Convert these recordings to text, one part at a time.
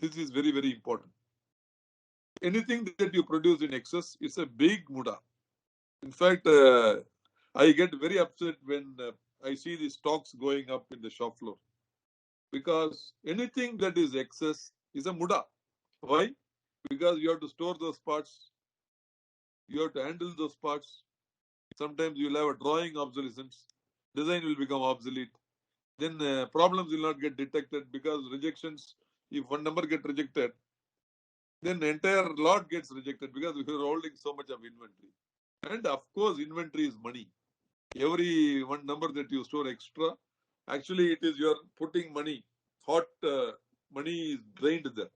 This is very, very important. Anything that you produce in excess is a big muda. In fact, I get very upset when I see the stocks going up in the shop floor, because anything that is excess is a muda. Why? Because you have to store those parts, you have to handle those parts. Sometimes you will have a drawing obsolescence, design will become obsolete. Then problems will not get detected, because rejections, if one number get rejected, then the entire lot gets rejected, because we are holding so much of inventory. And of course, inventory is money. Every one number that you store extra, actually it is you're putting money, hot money is drained there.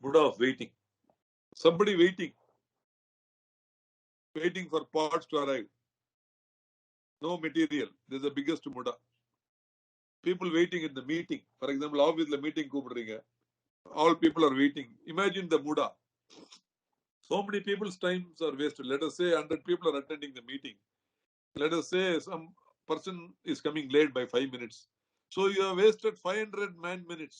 Muda of waiting. Somebody waiting for parts to arrive. No material. This is the biggest muda. People waiting in the meeting. For example, obviously meeting கூப்பிடுறீங்க. All people are waiting. Imagine the muda. So many people's times are wasted. Let us say 100 people are attending the meeting. Let us say some person is coming late by 5 minutes. So you have wasted 500 man minutes.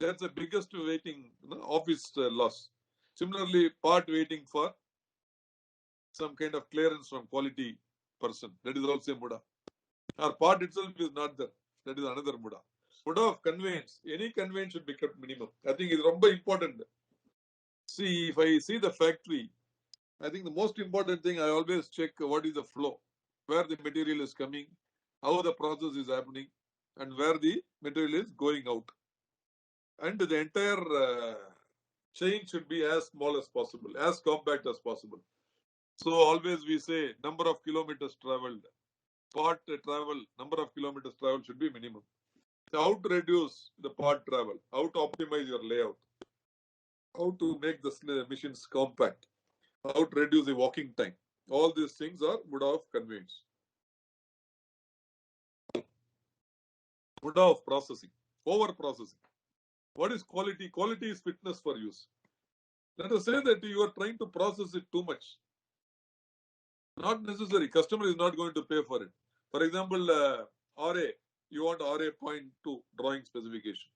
That's the biggest waiting, office loss. Similarly, part waiting for some kind of clearance from quality person. That is also a muda. Or part itself is not there. That is another muda. Muda of conveyance. Any conveyance should be kept minimum. I think it's very important. See, if I see the factory, I think the most important thing, I always check what is the flow, where the material is coming, how the process is happening, and where the material is going out. And the entire chain should be as small as possible, as compact as possible. So always we say number of kilometers traveled, part travel, number of kilometers traveled should be minimum. So how to reduce the part travel, how to optimize your layout, how to make the machines compact, how to reduce the walking time. All these things are muda of conveyance. Muda of processing, over processing. What is quality? Quality is fitness for use. Let us say that you are trying to process it too much. Not necessary. Customer is not going to pay for it. For example, RA, you want RA 0.2 drawing specification.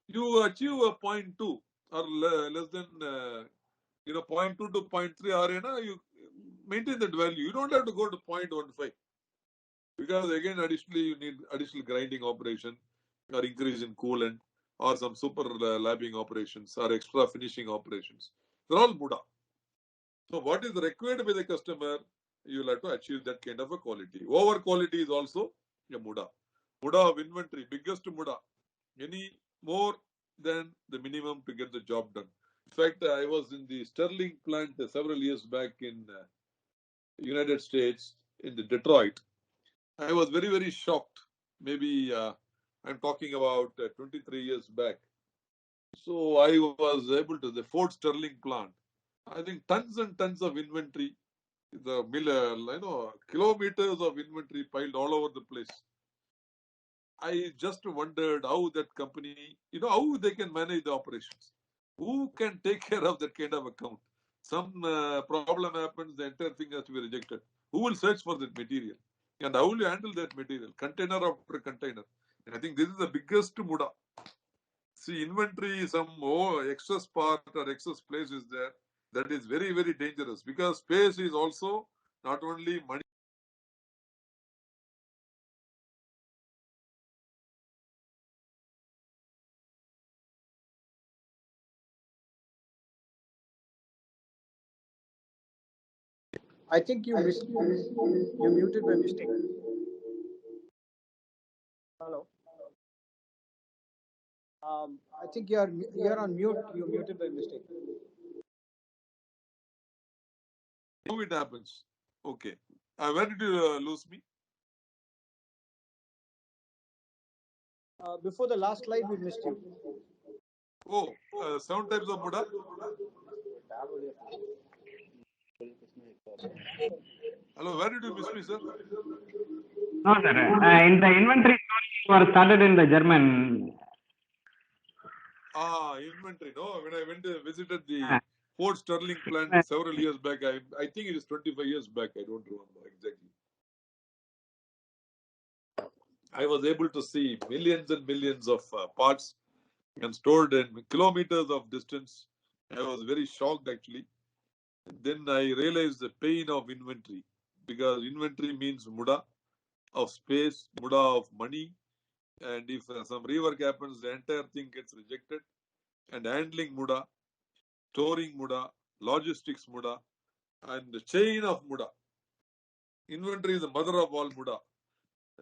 You achieve a 0.2 or less than 0.2 to 0.3 RA, you maintain that value. You don't have to go to 0.15, because again, additionally, you need additional grinding operation or increase in coolant or some super lapping operations or extra finishing operations. They're all muda. So what is required by the customer, you will have to achieve that kind of a quality. Over quality is also a muda. Muda of inventory, biggest muda. Any more than the minimum to get the job done. In fact, I was in the Sterling plant several years back in United States, in the Detroit. I was very, very shocked. Maybe I'm talking about 23 years back. So I was able to, the Ford Sterling plant, I think tons and tons of inventory, the kilometers of inventory piled all over the place. I just wondered how that company, how they can manage the operations. Who can take care of that kind of account? Some problem happens, the entire thing has to be rejected. Who will search for that material? And how will you handle that material? Container after container. And I think this is the biggest muda. See, inventory, some excess part or excess place is there. That is very, very dangerous, because space is also not only money. I think you muted by mistake. Hello. I think you're on mute. You muted by mistake. How it happens? Okay. Where did you lose me? Before the last slide, we missed you. Oh, 7 types of muda. Hello, where did you miss me, sir? No, sir. In the inventory story, you started in the German. Inventory. No, when I went to visited the Ford Sterling plant several years back, I think it is 25 years back. I don't remember exactly. I was able to see millions and millions of parts and stored in kilometers of distance. I was very shocked actually. Then I realized the pain of inventory, because inventory means muda of space, muda of money, and if some rework happens, the entire thing gets rejected. And handling muda, storing muda, logistics muda, and the chain of muda. Inventory is the mother of all muda.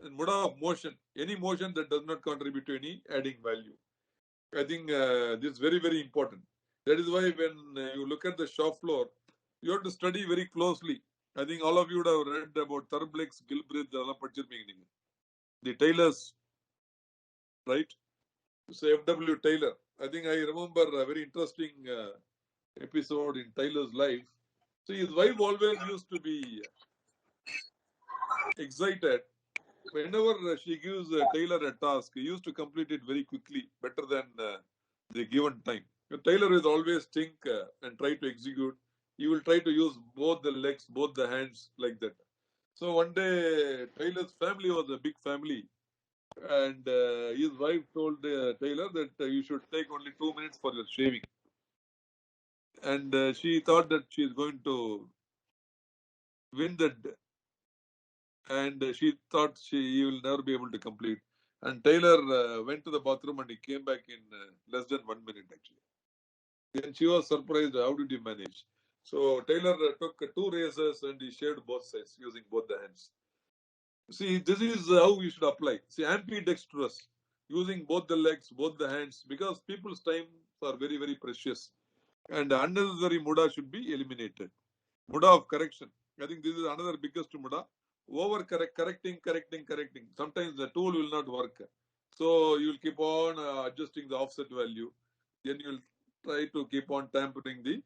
And muda of motion, any motion that does not contribute to any adding value. I think this is very, very important. That is why when you look at the shop floor, you have to study very closely. I think all of you would have read about Tarblex, Gilbreth, the tailors, right? So F.W. Taylor. I think I remember a very interesting episode in Taylor's life. So his wife always used to be excited whenever she gives Taylor a task. He used to complete it very quickly, better than the given time. Taylor is always think and try to execute. He will try to use both the legs, both the hands, like that. So one day, Taylor's family was a big family, and his wife told Taylor that you should take only 2 minutes for your shaving. And she thought that she is going to win that, and she thought he will never be able to complete. And Taylor went to the bathroom and he came back in less than 1 minute actually. Then she was surprised. How did you manage? So Taylor took 2 razors and he shaved both sides using both the hands. See, this is how we should apply. See, ambidextrous, using both the legs, both the hands, because people's time are very, very precious. And unnecessary muda should be eliminated. Muda of correction. I think this is another biggest muda. Over correcting. Sometimes the tool will not work. So you will keep on adjusting the offset value. Then you will try to keep on tampering the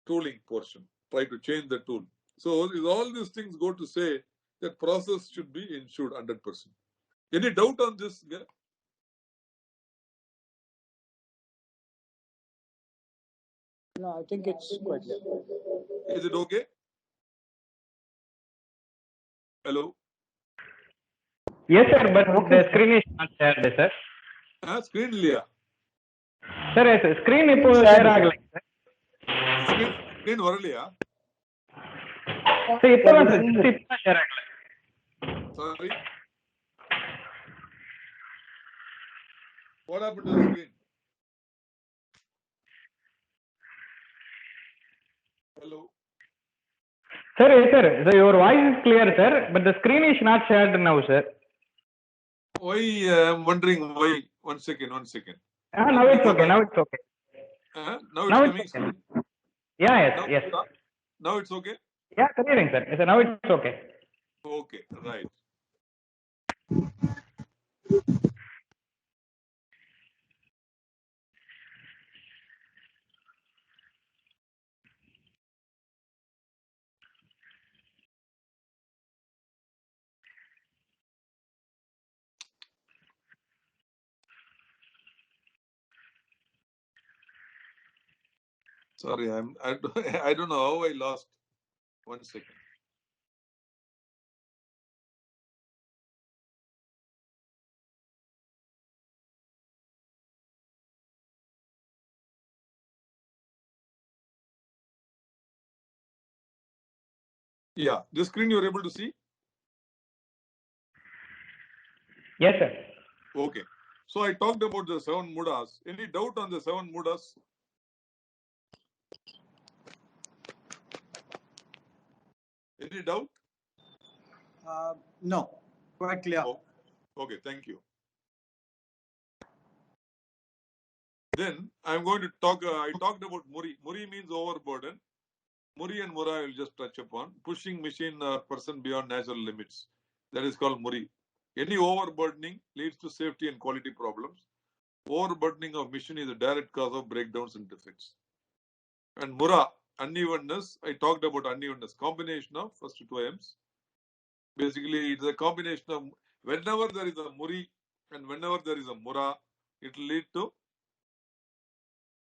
tooling portion. Try to change the tool. So all these things go to say that process should be ensured 100%. Any doubt on this? No, I think it's quite clear. Is it okay? Hello? Yes, sir, but the screen is not shared, sir. Screen liya. Sir, yes, screen ipo share agala, sir. Screen varaliya. Sir, ipo share agala. Sorry. What happened to the screen? Hello? Sir, yes, sir. So your voice is clear, sir, but the screen is not shared now, sir. Why? I'm wondering why. One second. Now it's okay. Now it's okay. Now it's coming. Okay. Yeah, yes. Now it's okay? Yeah, clearing, sir. Yes, sir. Now it's okay. Okay, right. Sorry, I don't know how I lost. 1 second. Yeah, the screen you are able to see? Yes, sir. Okay. So I talked about the 7 mudas. Any doubt on the 7 mudas? Any doubt? No, quite clear. Oh, okay, thank you. Then I'm going to talk. I talked about Muri. Muri means overburden. Muri and Mura I will just touch upon. Pushing machine or person beyond natural limits. That is called Muri. Any overburdening leads to safety and quality problems. Overburdening of machine is a direct cause of breakdowns and defects. And Mura, unevenness. I talked about unevenness. Combination of first 2 M's. Basically, it's a combination of whenever there is a Muri and whenever there is a Mura, it will lead to.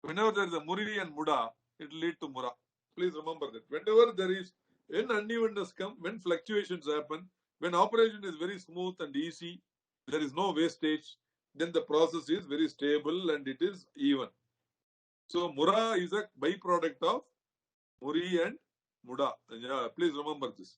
Whenever there is a Muri and Muda, it will lead to Mura. Please remember that. Whenever there is, when unevenness comes, when fluctuations happen, when operation is very smooth and easy, there is no wastage, then the process is very stable and it is even. So Mura is a byproduct of Muri and Muda. Yeah, please remember this.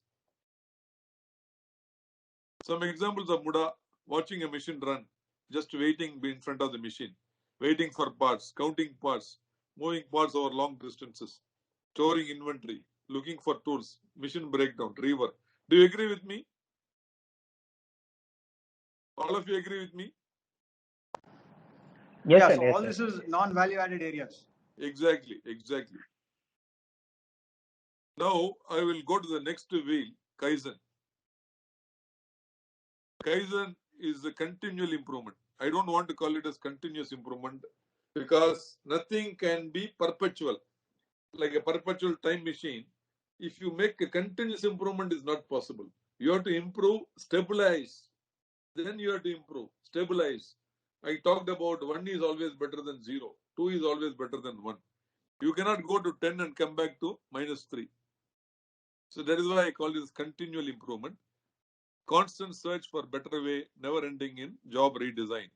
Some examples of Muda: watching a machine run, just waiting in front of the machine, waiting for parts, counting parts, moving parts over long distances, storing inventory, looking for tools, machine breakdown, rework. Do you agree with me? All of you agree with me? Yes, Yeah, sir. so Yes, all sir. this is non-value added areas. Exactly, exactly. Now I will go to the next wheel, Kaizen. Kaizen is a continual improvement. I don't want to call it as continuous improvement because nothing can be perpetual, like a perpetual time machine. If you make a continuous improvement, is not possible. You have to improve, stabilize. Then you have to improve, stabilize. I talked about 1 is always better than 0. 2 is always better than 1. You cannot go to 10 and come back to -3. So that is why I call this continual improvement. Constant search for better way, never ending in job redesign.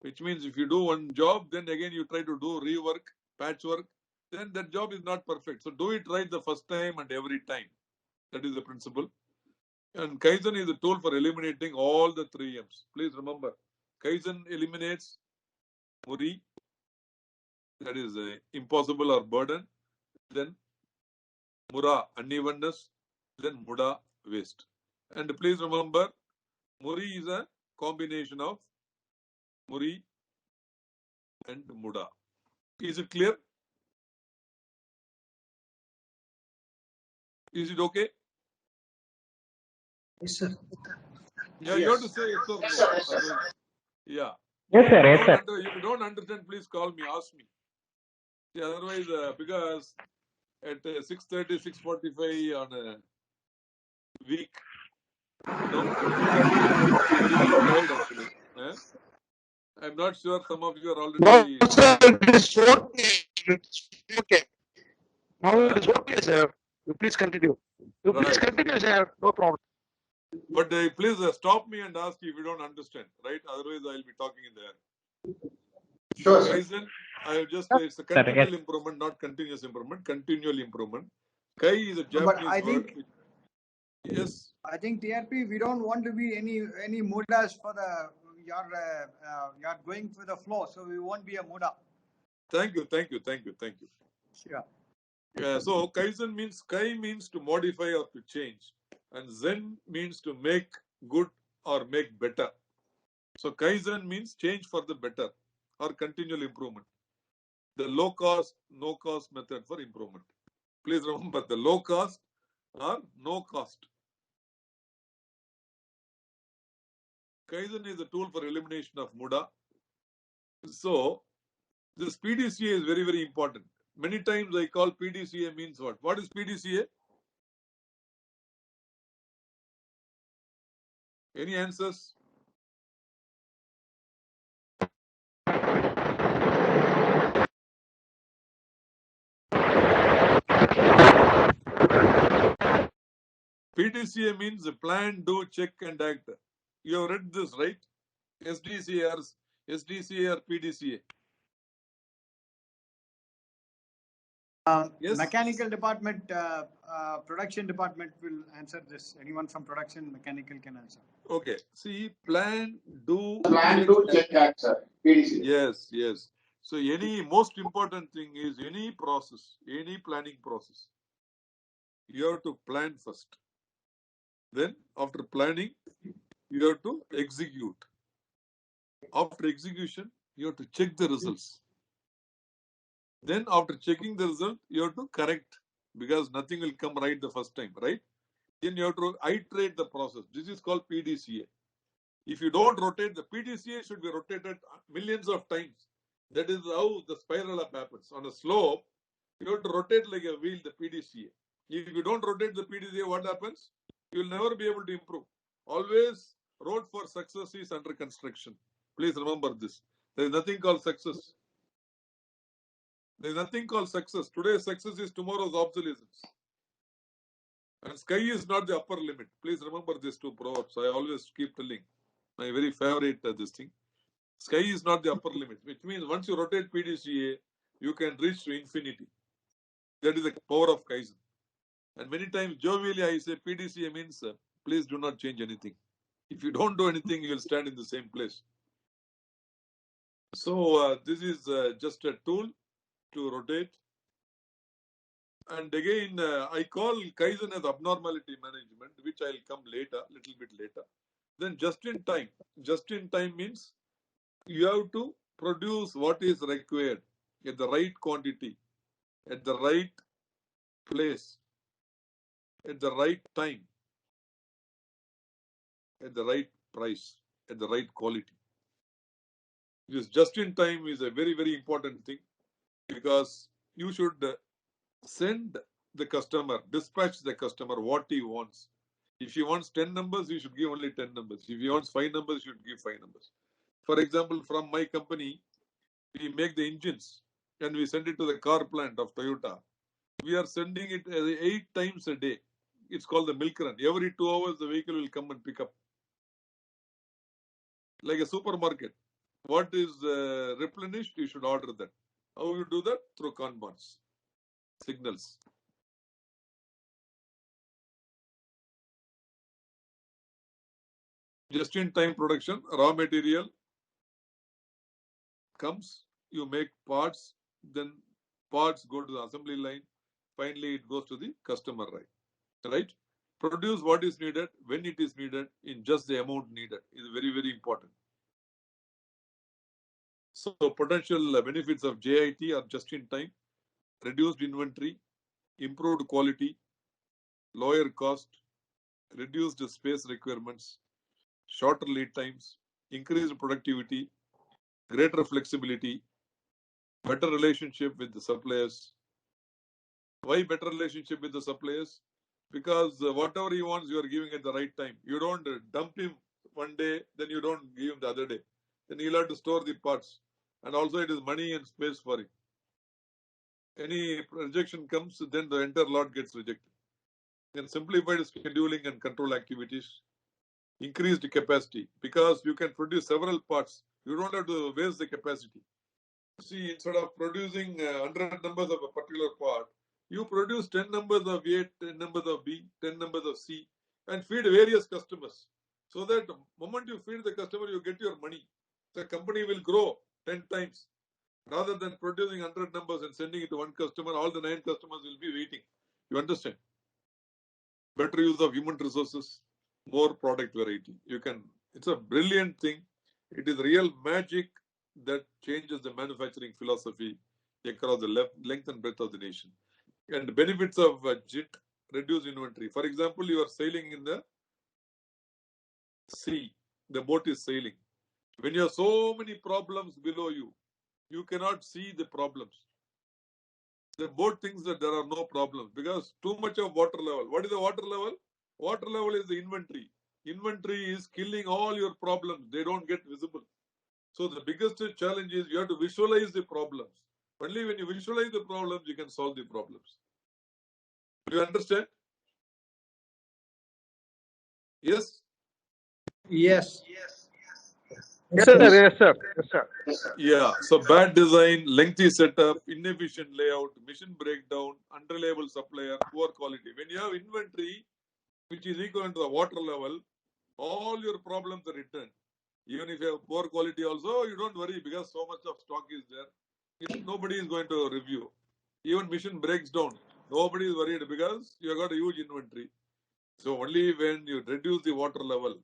Which means if you do one job, then again you try to do rework, patchwork, then that job is not perfect. So do it right the first time and every time. That is the principle. And Kaizen is a tool for eliminating all the 3 M's. Please remember, Kaizen eliminates Muri, that is impossible or burden, then Mura, unevenness, then Muda, waste. And please remember, Muri is a combination of Muri and Muda. Is it clear? Is it okay? Yes, sir. Yeah, you have to say yes or no. Otherwise, yeah. Yes, sir. Yes, If sir. you don't understand, please call me, ask me. See, otherwise, because at 6:30, 6:45 on a week, no, very much tired actually. I'm not sure some of you are No, already. sir, it is okay. It's okay. Now it is okay, sir. You please continue. You please Right. continue, sir. No problem. But please stop me and ask if you don't understand, right? Otherwise, I'll be talking in the air. Sure, So, sir. Kaizen, I have just, it's a Sir, yes. continual improvement, not continuous improvement, continual improvement. Kai is a But Japanese I word. think Yes. I think TRP, we don't want to be any mudas for the you're going with the flow, so we won't be a muda. Thank you, thank you, thank you, thank you. Yeah. So Kaizen means, Kai means to modify or to change, and Zen means to make good or make better. So Kaizen means change for the better or continual improvement. The low cost, no cost method for improvement. Please remember the low cost or no cost. Kaizen is a tool for elimination of Muda. So this PDCA is very, very important. Many times I call PDCA means what? What is PDCA? Any answers? PDCA means plan, do, check, and act. You have read this, right? SDCA or PDCA? Yes. Mechanical department, production department will answer this. Anyone from production, mechanical can answer. Okay. See, plan, do, check, act, sir. PDC. Yes, yes. So any most important thing is any process, any planning process, you have to plan first. Then after planning, you have to execute. After execution, you have to check the results. Then after checking the result, you have to correct because nothing will come right the first time, right? Then you have to iterate the process. This is called PDCA. If you don't rotate, the PDCA should be rotated millions of times. That is how the spiral up happens. On a slope, you have to rotate like a wheel, the PDCA. If you don't rotate the PDCA, what happens? You will never be able to improve. Always, road for success is under construction. Please remember this. There is nothing called success. There is nothing called success. Today's success is tomorrow's obsolescence. And sky is not the upper limit. Please remember these two proverbs. I always keep telling. My very favorite this thing. Sky is not the upper limit, which means once you rotate PDCA, you can reach to infinity. That is the power of Kaizen. And many times, jovially, I say PDCA means please do not change anything. If you don't do anything, you will stand in the same place. So this is just a tool to rotate. And again, I call Kaizen as abnormality management, which I'll come later, little bit later. Then just in time. Just in time means you have to produce what is required at the right quantity, at the right place, at the right time, at the right price, at the right quality. This just in time is a very, very important thing, because you should send the customer, dispatch the customer what he wants. If he wants 10 numbers, you should give only 10 numbers. If he wants 5 numbers, you should give 5 numbers. For example, from my company, we make the engines and we send it to the car plant of Toyota. We are sending it 8 times a day. It's called the milk run. Every 2 hours, the vehicle will come and pick up. Like a supermarket. What is replenished, you should order that. How you do that? Through Kanbans, signals. Just-in-time production, raw material comes, you make parts, then parts go to the assembly line, finally it goes to the customer, right? Produce what is needed, when it is needed, in just the amount needed is very, very important. So potential benefits of JIT are just-in-time, reduced inventory, improved quality, lower cost, reduced space requirements, shorter lead times, increased productivity, greater flexibility, better relationship with the suppliers. Why better relationship with the suppliers? Because whatever he wants, you are giving at the right time. You don't dump him one day, then you don't give him the other day. Then he'll have to store the parts. And also it is money and space for him. Any rejection comes, then the entire lot gets rejected. Then simplified scheduling and control activities, increased capacity, because you can produce several parts. You don't have to waste the capacity. See, instead of producing 100 numbers of a particular part, you produce 10 numbers of A, 10 numbers of B, 10 numbers of C, and feed various customers. So that the moment you feed the customer, you get your money. The company will grow 10 times. Rather than producing 100 numbers and sending it to one customer, all the 9 customers will be waiting. You understand? Better use of human resources, more product variety. It's a brilliant thing. It is real magic that changes the manufacturing philosophy across the length and breadth of the nation. And the benefits of JIT, reduce inventory. For example, you are sailing in the sea. The boat is sailing. When you have so many problems below you, you cannot see the problems. The boat thinks that there are no problems because too much of water level. What is the water level? Water level is the inventory. Inventory is killing all your problems. They don't get visible. So the biggest challenge is you have to visualize the problems. Only when you visualize the problems, you can solve the problems. Do you understand? Yes? Yes. Yes, sir. Yes, sir. Yes, sir. Yeah. So bad design, lengthy setup, inefficient layout, mission breakdown, unreliable supplier, poor quality. When you have inventory, which is equivalent to the water level, all your problems are returned. Even if you have poor quality also, you don't worry because so much of stock is there. Nobody is going to review. Even mission breaks down. Nobody is worried because you have got a huge inventory. So only when you reduce the water level,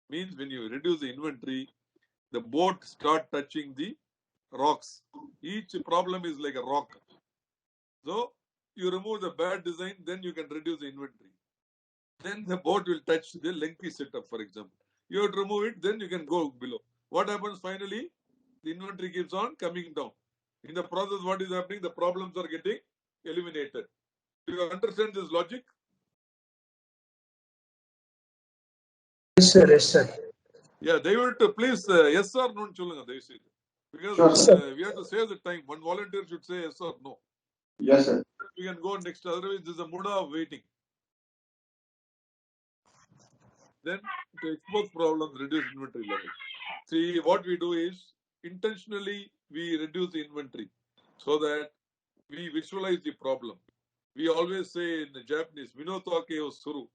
means when you reduce the inventory, the boat start touching the rocks. Each problem is like a rock. So you remove the bad design, then you can reduce the inventory. Then the boat will touch the lengthy setup, for example. You have to remove it, then you can go below. What happens finally? The inventory keeps on coming down. In the process, what is happening? The problems are getting eliminated. Do you understand this logic? Yes, sir. Yes, sir. Yeah, they will to please yes or no chulunga, they say. Because Sure, sir. we have to save the time. One volunteer should say yes or no. Yes, sir. We can go next. Otherwise, this is a mood of waiting. then to expose problems, reduce inventory level. See, what we do is intentionally we reduce the inventory so that we visualize the problem. We always say in the Japanese, Minotake o suru.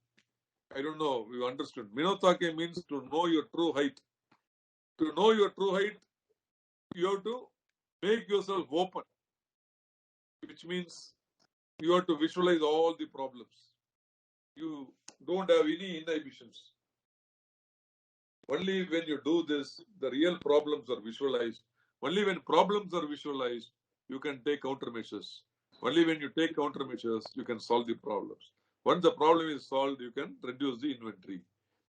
I don't know, you understood. Minotake means to know your true height. To know your true height, you have to make yourself open, which means you have to visualize all the problems. You don't have any inhibitions. Only when you do this, the real problems are visualized. Only when problems are visualized, you can take countermeasures. Only when you take countermeasures, you can solve the problems. Once the problem is solved, you can reduce the inventory.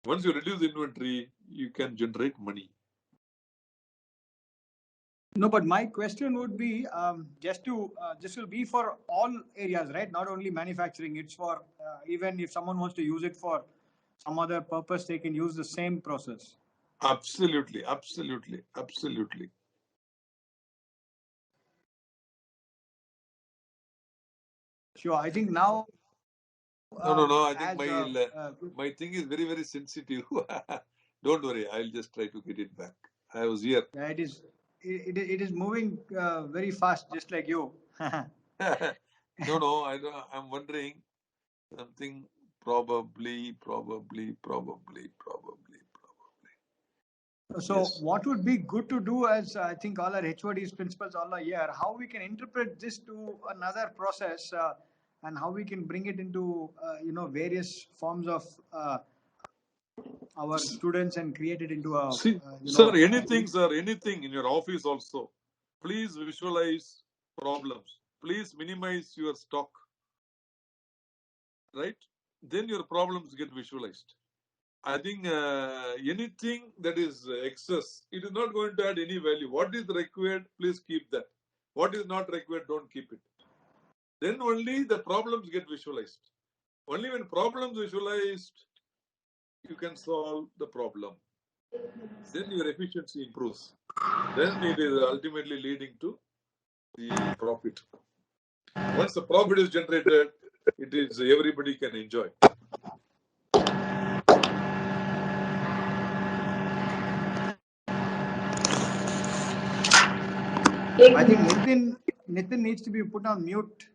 Once you reduce the inventory, you can generate money. No, but my question would be this will be for all areas, right? Not only manufacturing. It's for even if someone wants to use it for some other purpose, they can use the same process. Absolutely, absolutely, absolutely. Sure. I think now. No. I think my thing is very, very sensitive. Don't worry. I'll just try to get it back. I was here. Yeah, it is moving very fast, just like you. No. I'm wondering something. Probably. So Yes. what would be good to do, as I think all our HODs, principals all are here, how we can interpret this to another process and how we can bring it into, various forms of our students and create it into a, See, sir, anything in your office also, please visualize problems. Please minimize your stock. Right? Then your problems get visualized. I think anything that is excess, it is not going to add any value. What is required, please keep that. What is not required, don't keep it. Then only the problems get visualized. Only when problems visualized, you can solve the problem. Then your efficiency improves. Then it is ultimately leading to the profit. Once the profit is generated, it is everybody can enjoy. I think Nitin needs to be put on mute.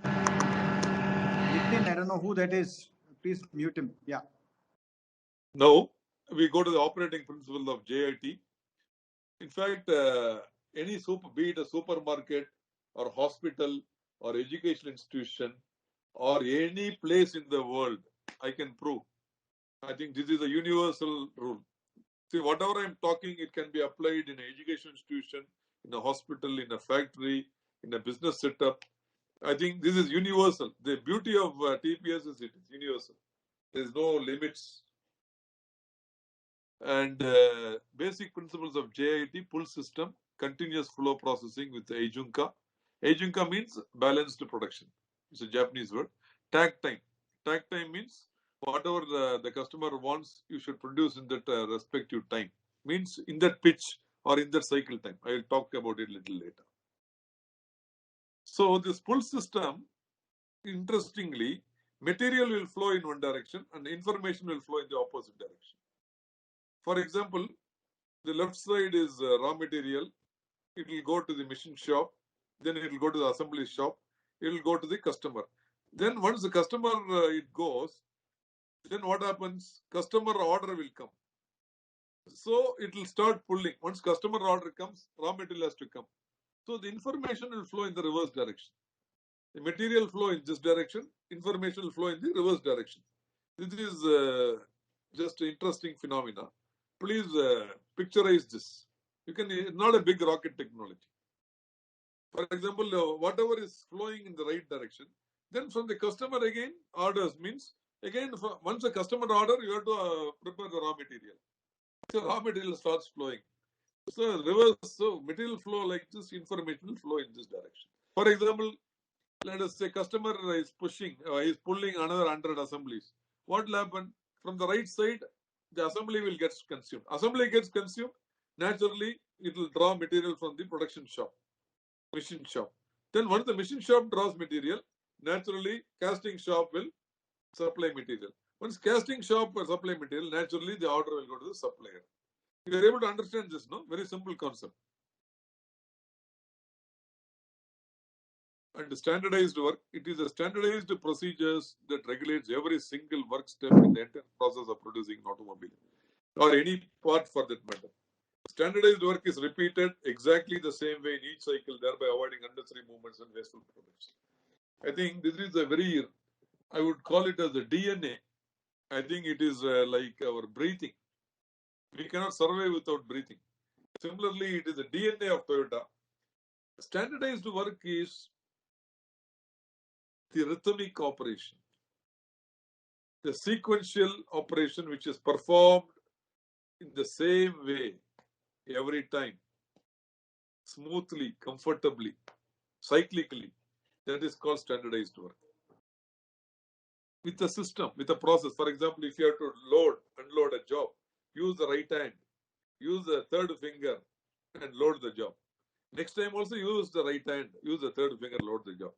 Nitin, I don't know who that is. Please mute him. Yeah. Now we go to the operating principle of JIT. In fact, be it a supermarket or hospital or education institution or any place in the world, I can prove. I think this is a universal rule. See, whatever I'm talking, it can be applied in an education institution, in a hospital, in a factory, in a business setup. I think this is universal. The beauty of TPS is it is universal. There is no limits. And basic principles of JIT, pull system, continuous flow processing with Eijunka. Eijunka means balanced production. It's a Japanese word. Tag time. Tag time means whatever the customer wants, you should produce in that respective time. Means in that pitch or in that cycle time. I will talk about it a little later. So this pull system, interestingly, material will flow in one direction and information will flow in the opposite direction. For example, the left side is raw material. It will go to the machine shop. Then it will go to the assembly shop. It will go to the customer. Then once the customer it goes, then what happens? Customer order will come. So it will start pulling. Once customer order comes, raw material has to come. So the information will flow in the reverse direction. The material flow in this direction, information will flow in the reverse direction. This is just an interesting phenomena. Please picturize this. You can, not a big rocket technology. For example, whatever is flowing in the right direction, then from the customer again, orders means, again, once the customer order, you have to prepare the raw material. So raw material starts flowing. So reverse, so material flow like this, information will flow in this direction. For example, let us say customer is is pulling another 100 assemblies. What will happen? From the right side, the assembly will get consumed. Assembly gets consumed, naturally, it will draw material from the production shop, machine shop. Then once the machine shop draws material, naturally, casting shop will supply material. Once casting shop or supply material, naturally the order will go to the supplier. You are able to understand this, no? Very simple concept. And standardized work, it is a standardized procedures that regulates every single work step in the entire process of producing an automobile or any part for that matter. Standardized work is repeated exactly the same way in each cycle, thereby avoiding unnecessary movements and wasteful products. I think this is a very, I would call it as a DNA. I think it is like our breathing. We cannot survive without breathing. Similarly, it is the DNA of Toyota. Standardized work is the rhythmic operation, the sequential operation which is performed in the same way every time, smoothly, comfortably, cyclically. That is called standardized work. With a system, with a process. For example, if you have to load, unload a job, use the right hand, use the third finger and load the job. Next time also use the right hand, use the third finger, load the job.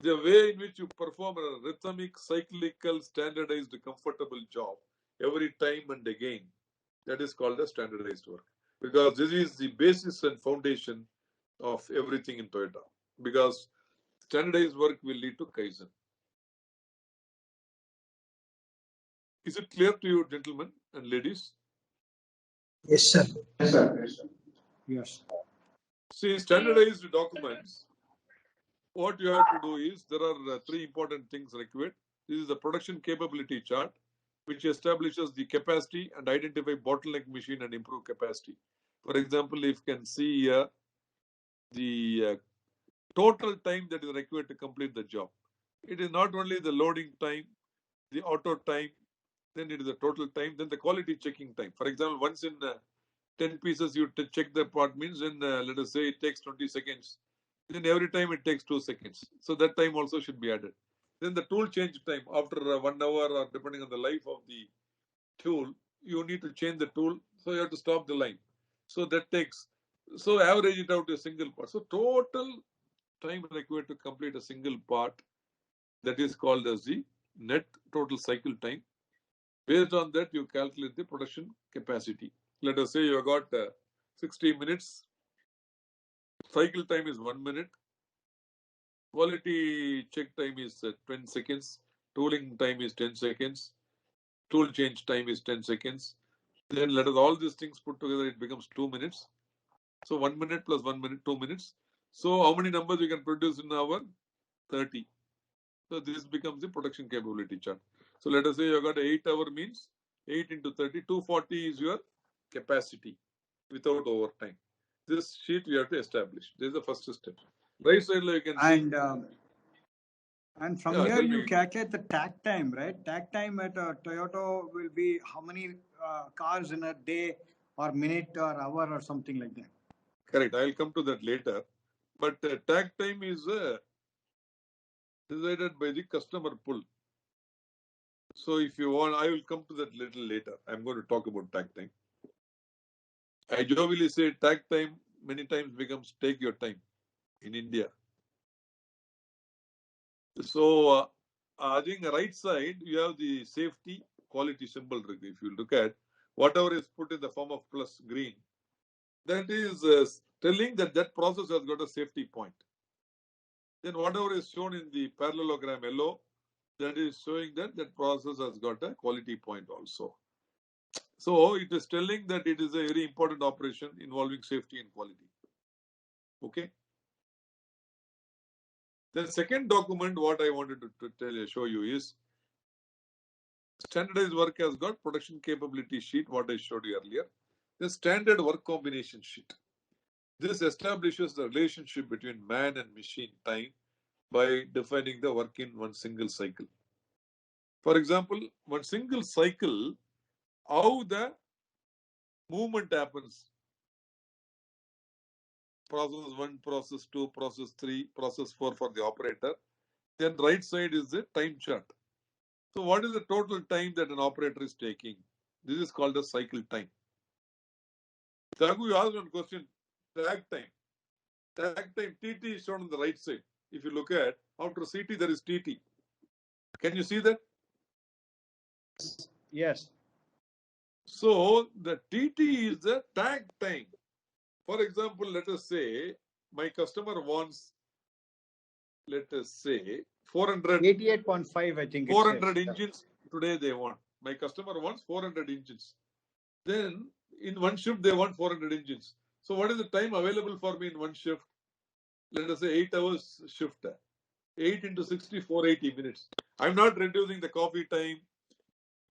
The way in which you perform a rhythmic, cyclical, standardized, comfortable job every time and again, that is called a standardized work. Because this is the basis and foundation of everything in Toyota. Because standardized work will lead to Kaizen. Is it clear to you, gentlemen and ladies? Yes, sir. Yes, sir. Yes, sir. Yes. See, standardized documents, what you have to do is, there are three important things required. This is the production capability chart, which establishes the capacity and identify bottleneck machine and improve capacity. For example, if you can see here, the total time that is required to complete the job. It is not only the loading time, the auto time, then it is the total time, then the quality checking time. For example, once in 10 pieces you check the part means, then let us say it takes 20 seconds. Then every time it takes 2 seconds. So that time also should be added. Then the tool change time after 1 hour or depending on the life of the tool, you need to change the tool. So you have to stop the line. So that takes, so average it out to a single part. So total time required to complete a single part, that is called as the net total cycle time. Based on that, you calculate the production capacity. Let us say you have got 60 minutes. Cycle time is 1 minute. Quality check time is 10 seconds. Tooling time is 10 seconds. Tool change time is 10 seconds. Then let us all these things put together, it becomes 2 minutes. So 1 minute plus 1 minute, 2 minutes. So how many numbers you can produce in an hour? 30. So this becomes the production capability chart. So let us say you got 8 hour means 8 into 30, 240 is your capacity without overtime. This sheet you have to establish. This is the first step. Right side you can see. And from Yeah, here tell you me. calculate the takt time, right? Takt time at Toyota will be how many cars in a day or minute or hour or something like that. Correct. I'll come to that later. But takt time is decided by the customer pull. So if you want, I will come to that little later. I'm going to talk about takt time. I jovially say takt time many times becomes take your time in India. So I think the right side, you have the safety quality symbol. If you look at whatever is put in the form of plus green, that is telling that that process has got a safety point. Then whatever is shown in the parallelogram yellow, that is showing that that process has got a quality point also. So it is telling that it is a very important operation involving safety and quality. Okay. The second document, what I wanted to show you is standardized work has got production capability sheet, what I showed you earlier. The standard work combination sheet. This establishes the relationship between man and machine time by defining the work in one single cycle. For example, one single cycle, how the movement happens. Process 1, process 2, process 3, process 4 for the operator. Then right side is the time chart. So what is the total time that an operator is taking? This is called a cycle time. Tagu, you asked one question, takt time. Takt time, TT is shown on the right side. If you look at, after CT there is TT. Can you see that? Yes. So the TT is the tag time. For example, let us say my customer wants, let us say 400 88.5, I think. 400 engines today they want. My customer wants 400 engines. Then in one shift they want 400 engines. So what is the time available for me in one shift? Let us say 8 hours shift. 8 into 60, 480 minutes. I'm not reducing the coffee time,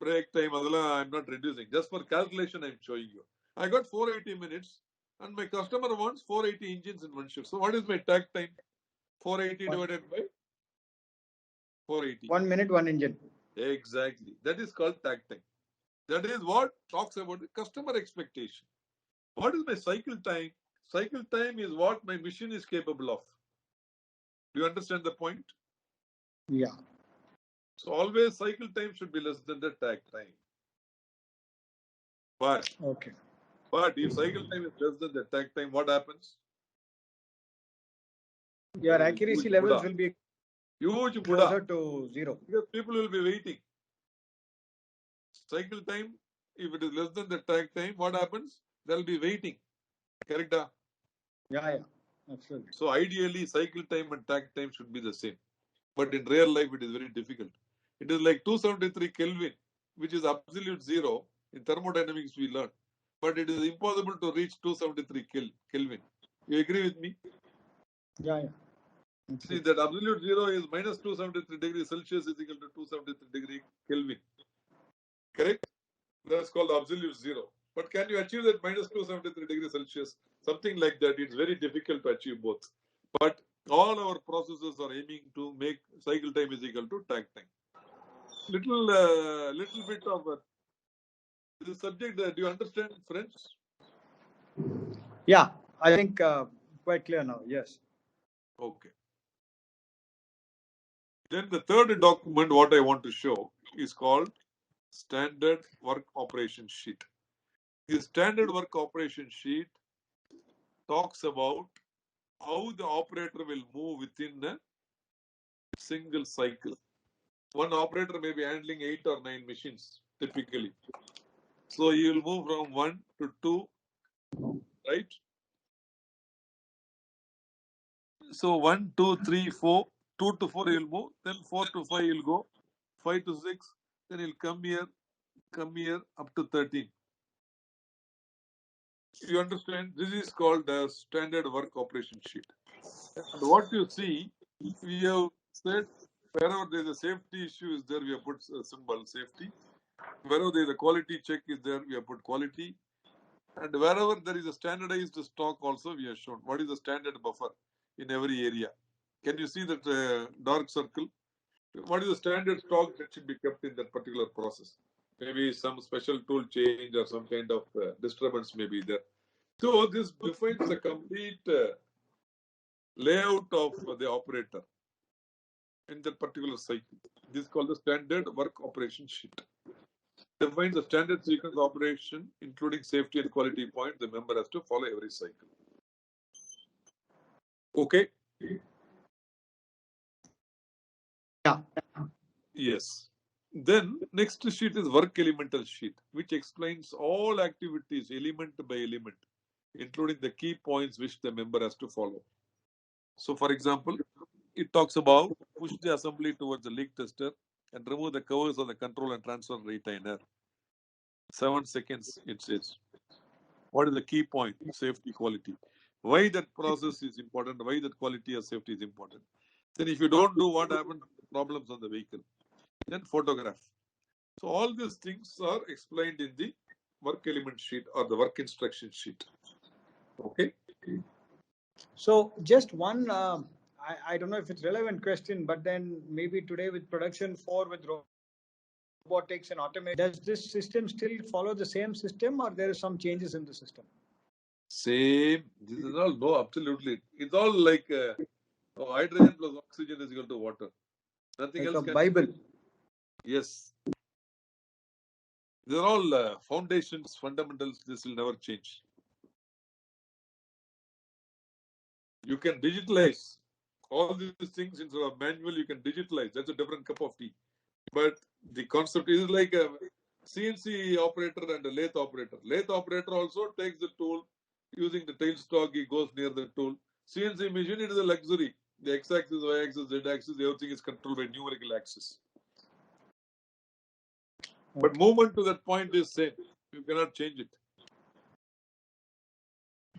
break time, I'm not reducing. Just for calculation, I'm showing you. I got 480 minutes and my customer wants 480 engines in one shift. So what is my tag time? 480 divided by 480. 1 minute, 1 engine. Exactly. That is called tag time. That is what talks about the customer expectation. What is my cycle time? Cycle time is what my machine is capable of. Do you understand the point? Yeah. So always cycle time should be less than the tag time. But if cycle time is less than the tag time, what happens? Your accuracy levels will be huge closer to zero. Because people will be waiting. Cycle time, if it is less than the tag time, what happens? They'll be waiting. Correct? Yeah, absolutely. So ideally, cycle time and tag time should be the same. But in real life, it is very difficult. It is like 273 Kelvin, which is absolute zero. In thermodynamics, we learn. But it is impossible to reach 273 Kelvin. You agree with me? Yeah. See, that absolute zero is minus 273 degrees Celsius is equal to 273 degree Kelvin. Correct? That's called absolute zero. But can you achieve that minus 273 degrees Celsius? Something like that. It's very difficult to achieve both. But all our processes are aiming to make cycle time is equal to tag time. Little bit of this subject. Do you understand French? Yeah, I think quite clear now. Yes. Okay. Then the third document, what I want to show, is called Standard Work Operation Sheet. The Standard Work Operation Sheet talks about how the operator will move within a single cycle. One operator may be handling 8 or 9 machines typically. So you will move from 1 to 2, right? So 1, 2, 3, 4, 2 to 4 you'll move, then 4 to 5 you'll go, 5 to 6, then you'll come here up to 13. You understand? This is called the Standard Work Operation Sheet. And what you see, we have said wherever there is a safety issue is there, we have put a symbol safety. Wherever there is a quality check is there, we have put quality. And wherever there is a standardized stock also, we have shown what is the standard buffer in every area. Can you see that dark circle? What is the standard stock that should be kept in that particular process? Maybe some special tool change or some kind of disturbance may be there. So this defines the complete layout of the operator in that particular cycle. This is called the Standard Work Operation Sheet. Defines the standard sequence operation, including safety and quality points the member has to follow every cycle. Okay? Yeah. Yes. Then next sheet is work elemental sheet, which explains all activities element by element, including the key points which the member has to follow. So for example, it talks about push the assembly towards the leak tester and remove the covers on the control and transfer retainer. 7 seconds, it says. What is the key point? Safety, quality. Why that process is important, why that quality of safety is important. Then if you don't do, what happens? Problems on the vehicle. Then photograph. So all these things are explained in the work element sheet or the work instruction sheet. Okay. So just one, I don't know if it's relevant question, but then maybe today with production 4 with robotics and automation, does this system still follow the same system or there are some changes in the system? Same. This is all no, absolutely. It's all like hydrogen plus oxygen is equal to water. Nothing like else a can. Bible. Yes. They're all foundations, fundamentals. This will never change. You can digitalize all these things instead of manual. You can digitalize. That's a different cup of tea. But the concept is like a CNC operator and a lathe operator. Lathe operator also takes the tool using the tailstock. He goes near the tool. CNC machine, it is a luxury. The x-axis, y-axis, z-axis, everything is controlled by numerical axis. But movement to that point is same. You cannot change it.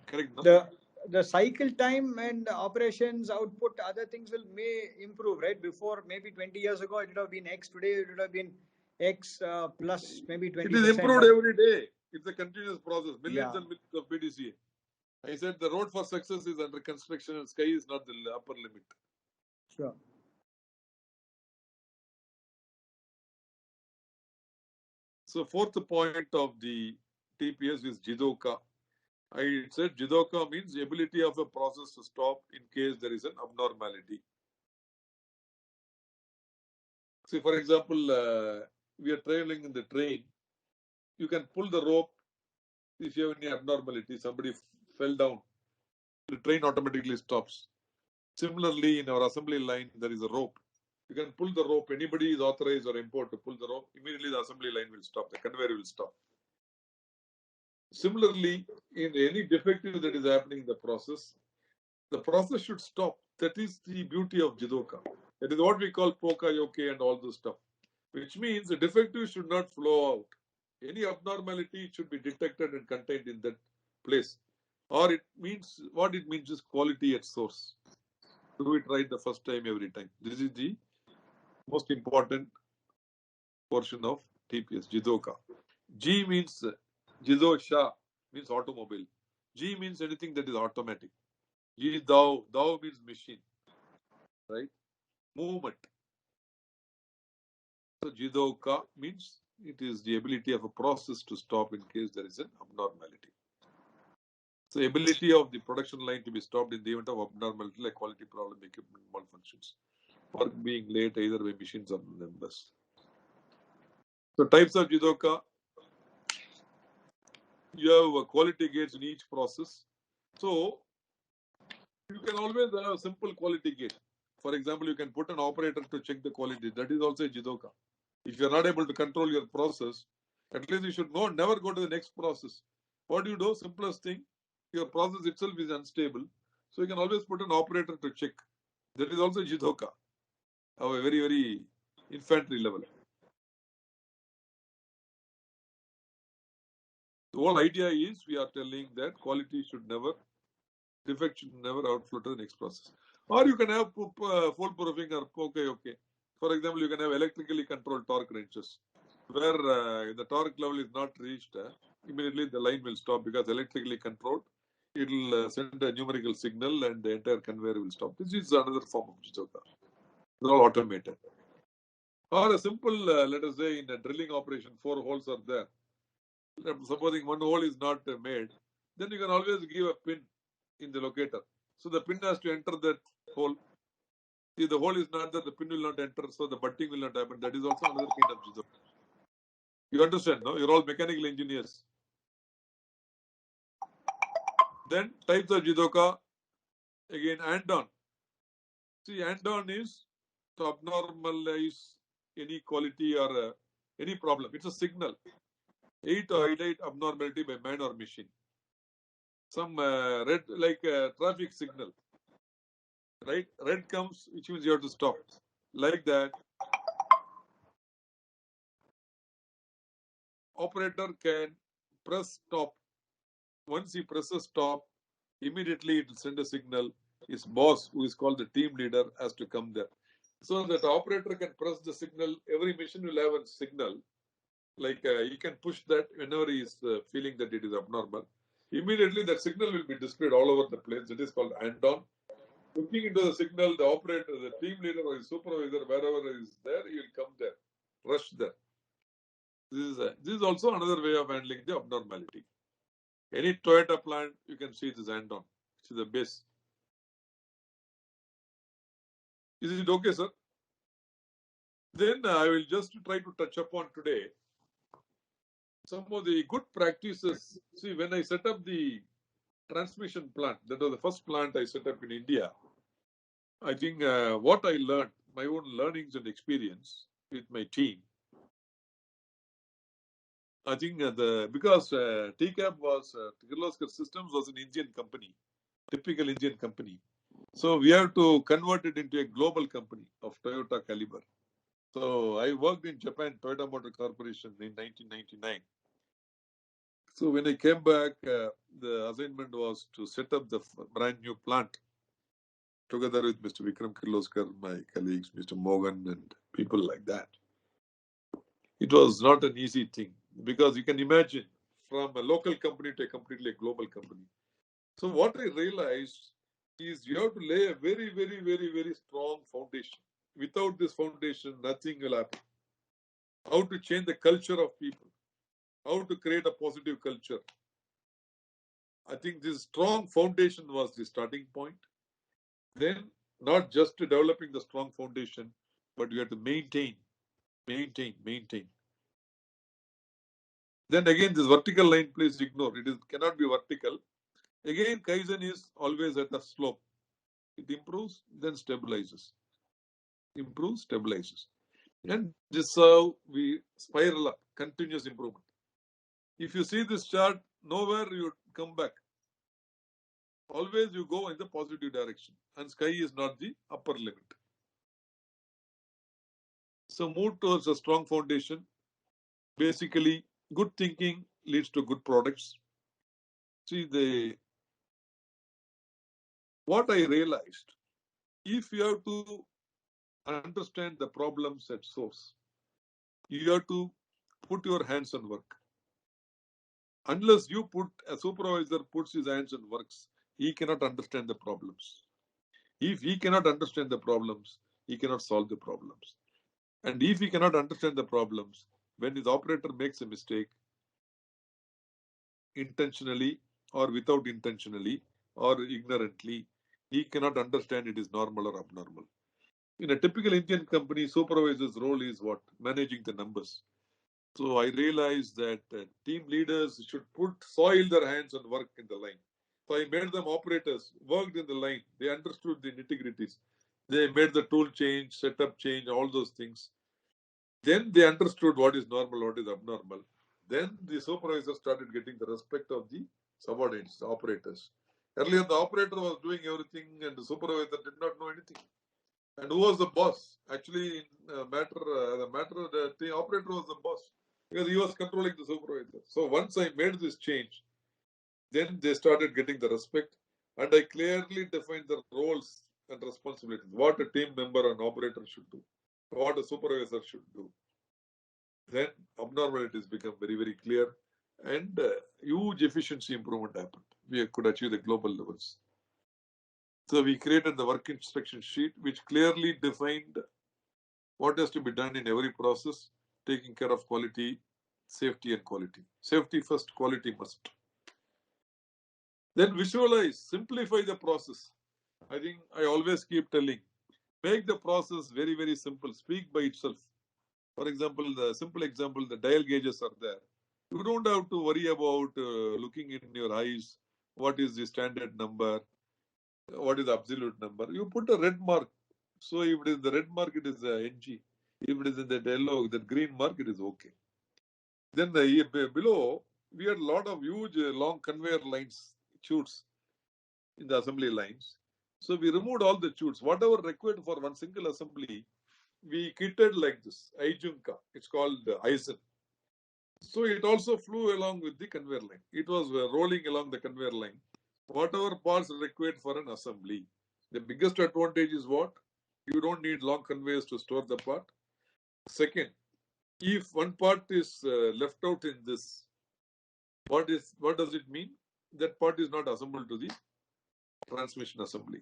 Correct? No? The cycle time and operations output, other things may improve, right? Before maybe 20 years ago, it would have been X. Today, it would have been X plus maybe 20%. It is improved every day. It's a continuous process. Millions Yeah. and millions of BDCA. I said the road for success is under construction and sky is not the upper limit. Sure. So fourth point of the TPS is Jidoka. I said Jidoka means the ability of a process to stop in case there is an abnormality. See, for example, we are traveling in the train. You can pull the rope if you have any abnormality. Somebody fell down. The train automatically stops. Similarly, in our assembly line, there is a rope. You can pull the rope. Anybody is authorized or empowered to pull the rope. Immediately, the assembly line will stop. The conveyor will stop. Similarly, in any defective that is happening in the process should stop. That is the beauty of Jidoka. That is what we call Poka-yoke and all this stuff, which means the defective should not flow out. Any abnormality should be detected and contained in that place. Or it means, what it means is quality at source. Do it right the first time, every time. This is the most important portion of TPS, Jidoka. G means Jidosha, means automobile. G means anything that is automatic. G thou means machine, right? Movement. So Jidoka means it is the ability of a process to stop in case there is an abnormality. So ability of the production line to be stopped in the event of abnormality like quality problem, equipment malfunctions, work being late either by machines or members. So types of Jidoka. You have quality gates in each process. So you can always have a simple quality gate. For example, you can put an operator to check the quality. That is also a Jidoka. If you are not able to control your process, at least you should never go to the next process. What do you do? Simplest thing, your process itself is unstable. So you can always put an operator to check. That is also Jidoka of a very, very infantry level. The whole idea is we are telling that quality should never, defect should never outflow to the next process. Or you can have foolproofing or Poka-yoke. For example, you can have electrically controlled torque wrenches where the torque level is not reached. Immediately the line will stop because electrically controlled. It will send a numerical signal and the entire conveyor will stop. This is another form of Jidoka. They're all automated. Or a simple, let us say, in a drilling operation, 4 holes are there. Supposing one hole is not made, then you can always give a pin in the locator. So the pin has to enter that hole. If the hole is not there, the pin will not enter, so the butting will not happen. That is also another kind of Jidoka. You understand, no? You're all mechanical engineers. Then types of Jidoka, again, and-on. See, and-on is to abnormalize any quality or any problem. It's a signal. Aid to highlight abnormality by man or machine. Some red, like traffic signal, right? Red comes, which means you have to stop. Like that, operator can press stop. Once he presses stop, immediately it will send a signal. His boss, who is called the team leader, has to come there. So that the operator can press the signal. Every machine will have a signal. Like he can push that whenever he is feeling that it is abnormal. Immediately that signal will be displayed all over the place. It is called and-on. Looking into the signal, the operator, the team leader or his supervisor, wherever is there, he will come there, rush there. This is also another way of handling the abnormality. Any Toyota plant, you can see this and-on. This is the base. Is it okay, sir? Then I will just try to touch upon today some of the good practices. See, when I set up the transmission plant, that was the first plant I set up in India. I think what I learned, my own learnings and experience, with my team. I think because TCAP was Kirloskar Systems was an Indian company, typical Indian company. So we have to convert it into a global company of Toyota caliber. So I worked in Japan, Toyota Motor Corporation in 1999. So when I came back, the assignment was to set up the brand new plant together with Mr. Vikram Kirloskar, my colleagues, Mr. Morgan, and people like that. It was not an easy thing because you can imagine from a local company to a completely global company. So what I realized is you have to lay a very, very, very, very strong foundation. Without this foundation, nothing will happen. How to change the culture of people, how to create a positive culture. I think this strong foundation was the starting point. Then not just developing the strong foundation, but you have to maintain. Then again, this vertical line, please ignore. It cannot be vertical. Again, Kaizen is always at a slope. It improves, then stabilizes. Improves, stabilizes. And this is how we spiral up, continuous improvement. If you see this chart, nowhere you come back. Always you go in the positive direction, and sky is not the upper limit. So move towards a strong foundation. Basically, good thinking leads to good products. See, what I realized, if you have to understand the problems at source, you have to put your hands on work. Unless a supervisor puts his hands on works, he cannot understand the problems. If he cannot understand the problems, he cannot solve the problems. And if he cannot understand the problems, when his operator makes a mistake, intentionally or without intentionally or ignorantly, he cannot understand it is normal or abnormal. In a typical Indian company, supervisor's role is what? Managing the numbers. So I realized that team leaders should soil their hands and work in the line. So I made them operators, worked in the line. They understood the nitty-gritties. They made the tool change, setup change, all those things. Then they understood what is normal, what is abnormal. Then the supervisor started getting the respect of the subordinates, the operators. Earlier, the operator was doing everything and the supervisor did not know anything. And who was the boss? Actually, in the operator was the boss because he was controlling the supervisor. So once I made this change, then they started getting the respect, and I clearly defined the roles and responsibilities. What a team member and operator should do, what a supervisor should do. Then abnormalities become very, very clear, and huge efficiency improvement happened. We could achieve the global levels. So we created the work instruction sheet, which clearly defined what has to be done in every process, taking care of quality, safety, and quality. Safety first, quality must. Then visualize, simplify the process. I think I always keep telling, make the process very, very simple. Speak by itself. For example, the simple example, the dial gauges are there. You don't have to worry about looking in your eyes. What is the standard number? What is the absolute number? You put a red mark. So if it is the red mark, it is NG. If it is in the yellow, the green mark, it is okay. Then below, we had a lot of huge long conveyor lines, chutes in the assembly lines. So we removed all the chutes. Whatever required for one single assembly, we kitted like this, Aijunka. It's called Aizen. So it also flew along with the conveyor line. It was rolling along the conveyor line. Whatever parts required for an assembly. The biggest advantage is what? You don't need long conveyors to store the part. Second, if one part is left out in this, what does it mean? That part is not assembled to the transmission assembly.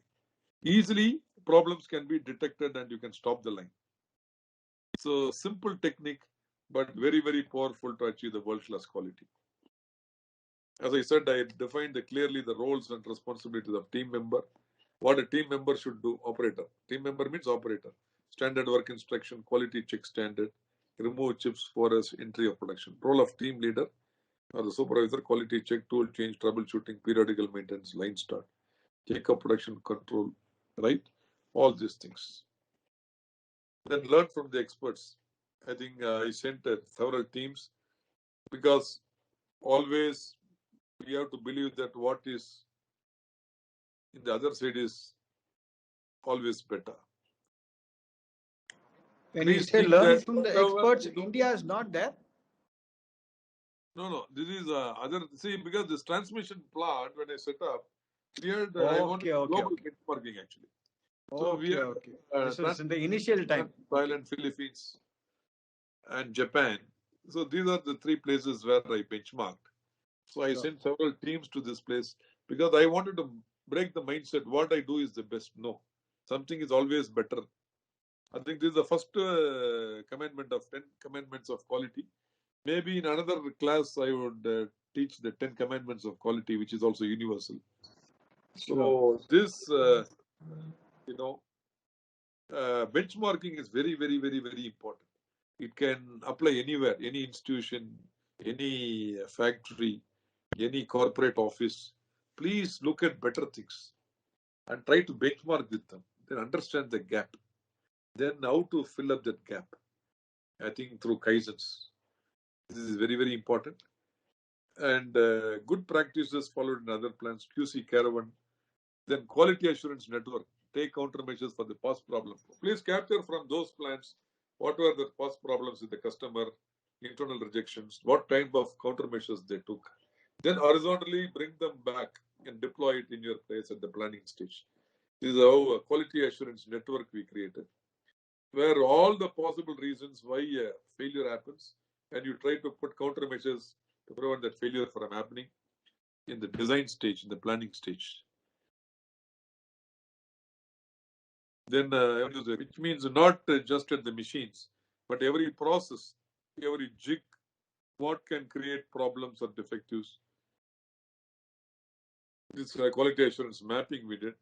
Easily, problems can be detected and you can stop the line. So simple technique, but very, very powerful to achieve the world-class quality. As I said, I defined clearly the roles and responsibilities of team member. What a team member should do, operator. Team member means operator. Standard work instruction, quality check standard, remove chips for us, entry of production. Role of team leader or the supervisor, quality check, tool change, troubleshooting, periodical maintenance, line start, check of production control, right? All these things. Then learn from the experts. I think I sent several teams because always we have to believe that what is in the other side is always better. When you Please say think learn that from the whatever experts, you do- India is not there. No, this is other. See, because this transmission plant, when I set up, we had I wanted global benchmarking actually. So we had This was in the initial time. Thailand, Philippines, and Japan. So these are the three places where I benchmarked. So I sent several teams to this place because I wanted to break the mindset. What I do is the best. No, something is always better. I think this is the first commandment of 10 commandments of quality. Maybe in another class I would teach the 10 commandments of quality, which is also universal. So this, benchmarking is very, very, very, very important. It can apply anywhere, any institution, any factory, any corporate office. Please look at better things and try to benchmark with them. Then understand the gap. Then how to fill up that gap. I think through Kaizens. This is very, very important. And good practices followed in other plans, QC Caravan. Then quality assurance network. Take countermeasures for the past problem. Please capture from those plans what were the past problems with the customer, internal rejections, what type of countermeasures they took. Then horizontally bring them back and deploy it in your place at the planning stage. This is how a quality assurance network we created, where all the possible reasons why a failure happens, and you try to put countermeasures to prevent that failure from happening in the design stage, in the planning stage. Then, which means not just at the machines, but every process, every jig, what can create problems or defectives. This quality assurance mapping we did.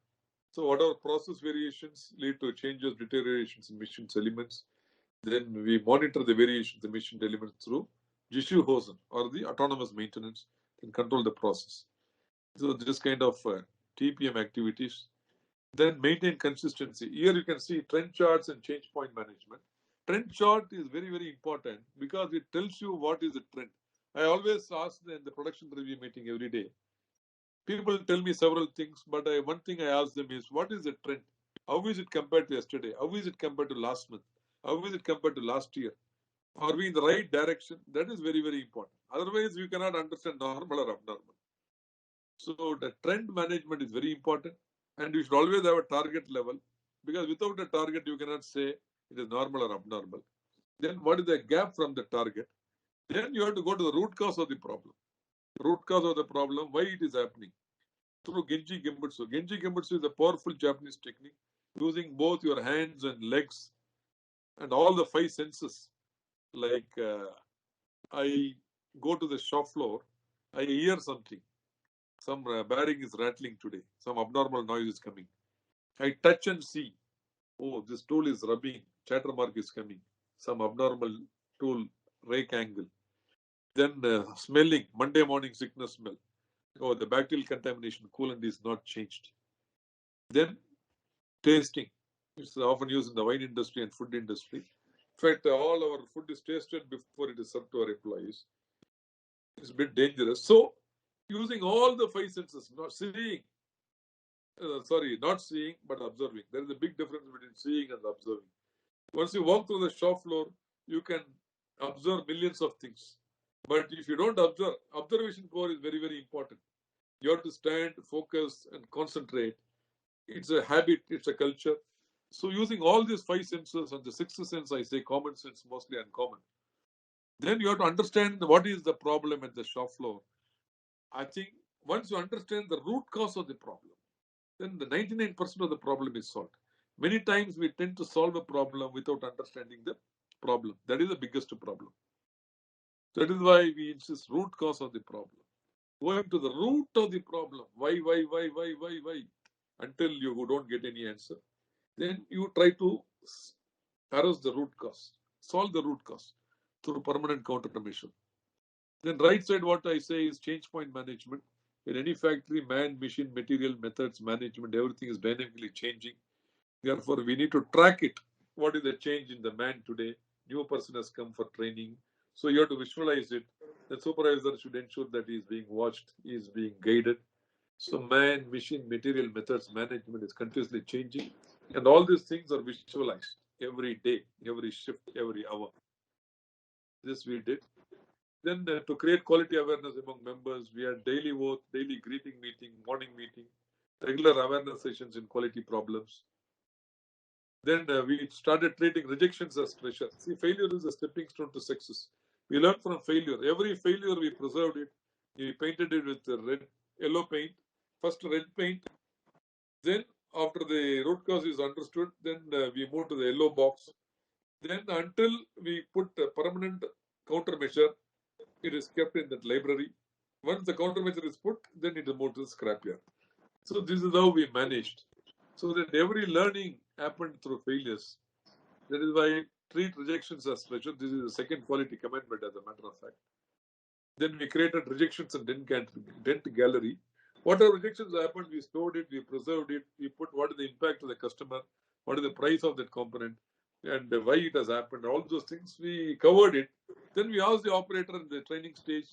So whatever process variations lead to changes, deteriorations in machine's elements, then we monitor the variations in machine elements through Jishuhosen or the autonomous maintenance and control the process. So this kind of TPM activities. Then maintain consistency. Here you can see trend charts and change point management. Trend chart is very, very important because it tells you what is the trend. I always ask in the production review meeting every day. People tell me several things, but one thing I ask them is, what is the trend? How is it compared to yesterday? How is it compared to last month? How is it compared to last year? Are we in the right direction? That is very, very important. Otherwise, you cannot understand normal or abnormal. So the trend management is very important, and you should always have a target level, because without a target, you cannot say it is normal or abnormal. Then what is the gap from the target? Then you have to go to the root cause of the problem. Root cause of the problem, why it is happening. Through Genji Genbutsu. Genji Genbutsu is a powerful Japanese technique using both your hands and legs and all the 5 senses. Like I go to the shop floor, I hear something. Some bearing is rattling today. Some abnormal noise is coming. I touch and see. Oh, this tool is rubbing. Chatter mark is coming. Some abnormal tool, rake angle. Then smelling. Monday morning sickness smell. Oh, the bacterial contamination, coolant is not changed. Then tasting. It's often used in the wine industry and food industry. In fact, all our food is tasted before it is served to our employees. It's a bit dangerous. So, using all the 5 senses, not seeing, not seeing, but observing. There is a big difference between seeing and observing. Once you walk through the shop floor, you can observe millions of things. But if you don't observe, observation power is very, very important. You have to stand, focus, and concentrate. It's a habit, it's a culture. So using all these 5 senses and the 6th sense, I say common sense, mostly uncommon. Then you have to understand what is the problem at the shop floor. I think once you understand the root cause of the problem, then the 99% of the problem is solved. Many times we tend to solve a problem without understanding the problem. That is the biggest problem. That is why we insist root cause of the problem. Going to the root of the problem. Why, until you don't get any answer. Then you try to harass the root cause, solve the root cause through permanent countermeasure. Then right side, what I say is change point management. In any factory, man, machine, material, methods, management, everything is dynamically changing. Therefore, we need to track it. What is the change in the man today? new person has come for training. So you have to visualize it. The supervisor should ensure that he is being watched, he is being guided. So man, machine, material, methods, management is continuously changing. And all these things are visualized every day, every shift, every hour. This we did. Then to create quality awareness among members, we had daily vote, daily greeting meeting, morning meeting, regular awareness sessions in quality problems. Then we started treating rejections as treasure. See, failure is a stepping stone to success. We learned from failure. Every failure we preserved it. We painted it with yellow paint. First red paint. Then after the root cause is understood, then we move to the yellow box. Then until we put a permanent countermeasure, it is kept in that library. Once the countermeasure is put, then it is moved to the scrapyard. So this is how we managed. So that every learning happened through failures. That is why treat rejections as treasure. This is the second quality commandment, as a matter of fact. Then we created rejections and dent gallery. Whatever rejections happened, we stored it, we preserved it, we put what is the impact to the customer, what is the price of that component, and why it has happened. All those things we covered it. Then we asked the operator in the training stage.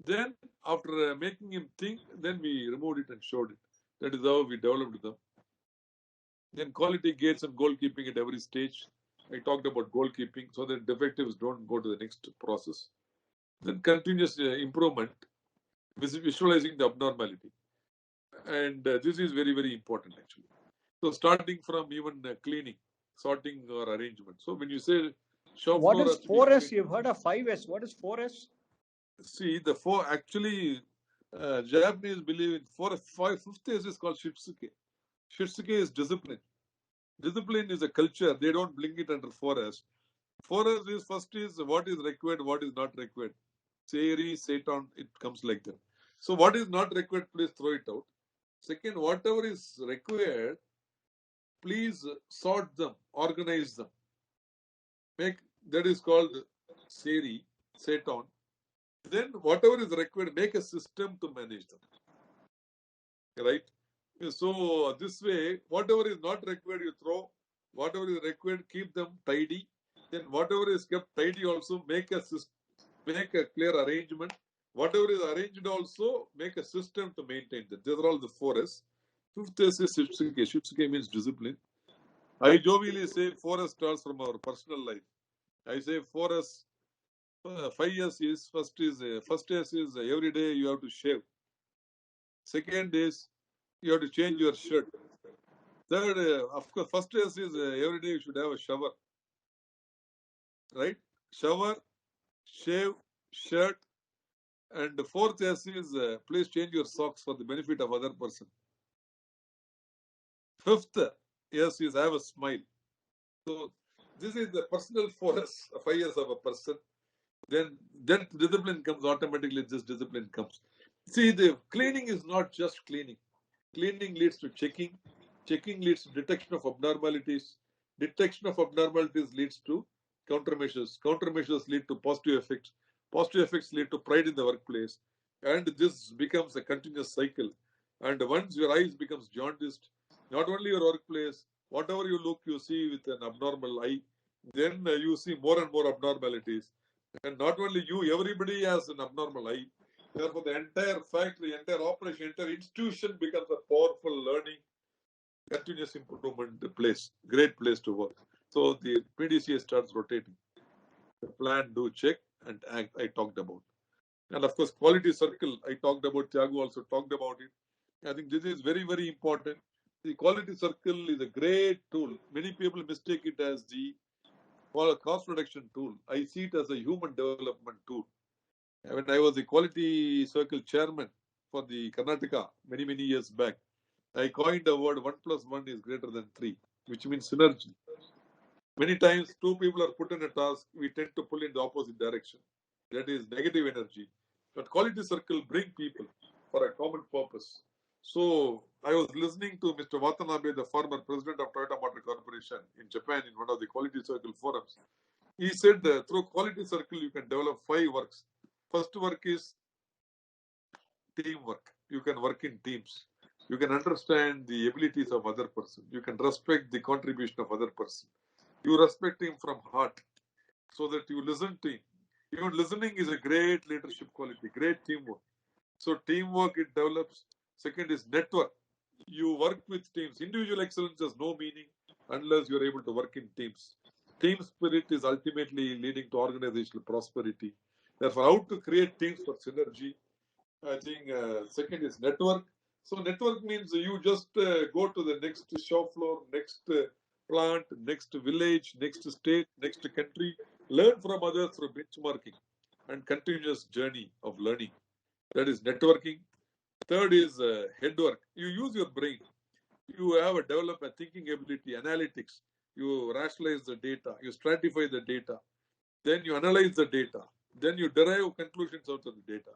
Then after making him think, then we removed it and showed it. That is how we developed them. Then quality gates and goalkeeping at every stage. I talked about goalkeeping so that defectives don't go to the next process. Then continuous improvement, visualizing the abnormality. And this is very, very important actually. So starting from even cleaning, sorting or arrangement. So when you say shop What floor is has to be 4S? clean, You've heard of 5S. What is 4S? see the four actually Japanese believe in fifth is called Shitsuke. Shitsuke is discipline. Discipline is a culture. They don't bring it under 4S. 4S is first is what is required, what is not required. Seiri, Satan, it comes like that. So what is not required, please throw it out. Second, whatever is required, please sort them, organize them. Make that is called Seiri, Satan. Then whatever is required, make a system to manage them. Right? So this way, whatever is not required, you throw. Whatever is required, keep them tidy. Then whatever is kept tidy, also make a system, make a clear arrangement. Whatever is arranged, also make a system to maintain that. These are all the 4S. Fifth is Shitsuke. Shitsuke means discipline. I jovially say 4S starts from our personal life. I say 4S, 5S is first S is every day you have to shave. Second is you have to change your shirt. Third, of course, first S is every day you should have a shower. Right? Shower, shave, shirt. And the fourth S is please change your socks for the benefit of other person. Fifth S is have a smile. So this is the personal 4S, 5S of a person. Then that discipline comes automatically. This discipline comes. See, the cleaning is not just cleaning. Cleaning leads to checking. Checking leads to detection of abnormalities. Detection of abnormalities leads to countermeasures. Countermeasures lead to positive effects. Positive effects lead to pride in the workplace. And this becomes a continuous cycle. And once your eyes becomes jaundiced, not only your workplace, whatever you look, you see with an abnormal eye, then you see more and more abnormalities. And not only you, everybody has an abnormal eye. Therefore, the entire factory, entire operation, entire institution becomes a powerful learning, continuous improvement place, great place to work. So the PDCA starts rotating. The plan, do, check, and act, I talked about. And of course, quality circle, I talked about, Thiago also talked about it. I think this is very, very important. The quality circle is a great tool. Many people mistake it as the cost reduction tool. I see it as a human development tool. When I was the quality circle chairman for the Karnataka many, many years back, I coined the word 1 + 1 is greater than 3, which means synergy. Many times, two people are put in a task, we tend to pull in the opposite direction. That is negative energy. But quality circle bring people for a common purpose. So I was listening to Mr. Watanabe, the former president of Toyota Motor Corporation in Japan, in one of the quality circle forums. He said through quality circle, you can develop 5 works. First work is teamwork. You can work in teams. You can understand the abilities of other person. You can respect the contribution of other person. You respect him from heart. so that you listen to him. Even listening is a great leadership quality, great teamwork. So teamwork it develops. Second is network. You work with teams. Individual excellence has no meaning unless you're able to work in teams. Team spirit is ultimately leading to organizational prosperity. Therefore, how to create teams for synergy. I think second is network. So network means you just go to the next shop floor, next plant, next village, next state, next country, learn from others through benchmarking and continuous journey of learning. That is networking. Third is headwork. You use your brain. You have a develop a thinking ability, analytics. You rationalize the data. You stratify the data. Then you analyze the data. Then you derive conclusions out of the data.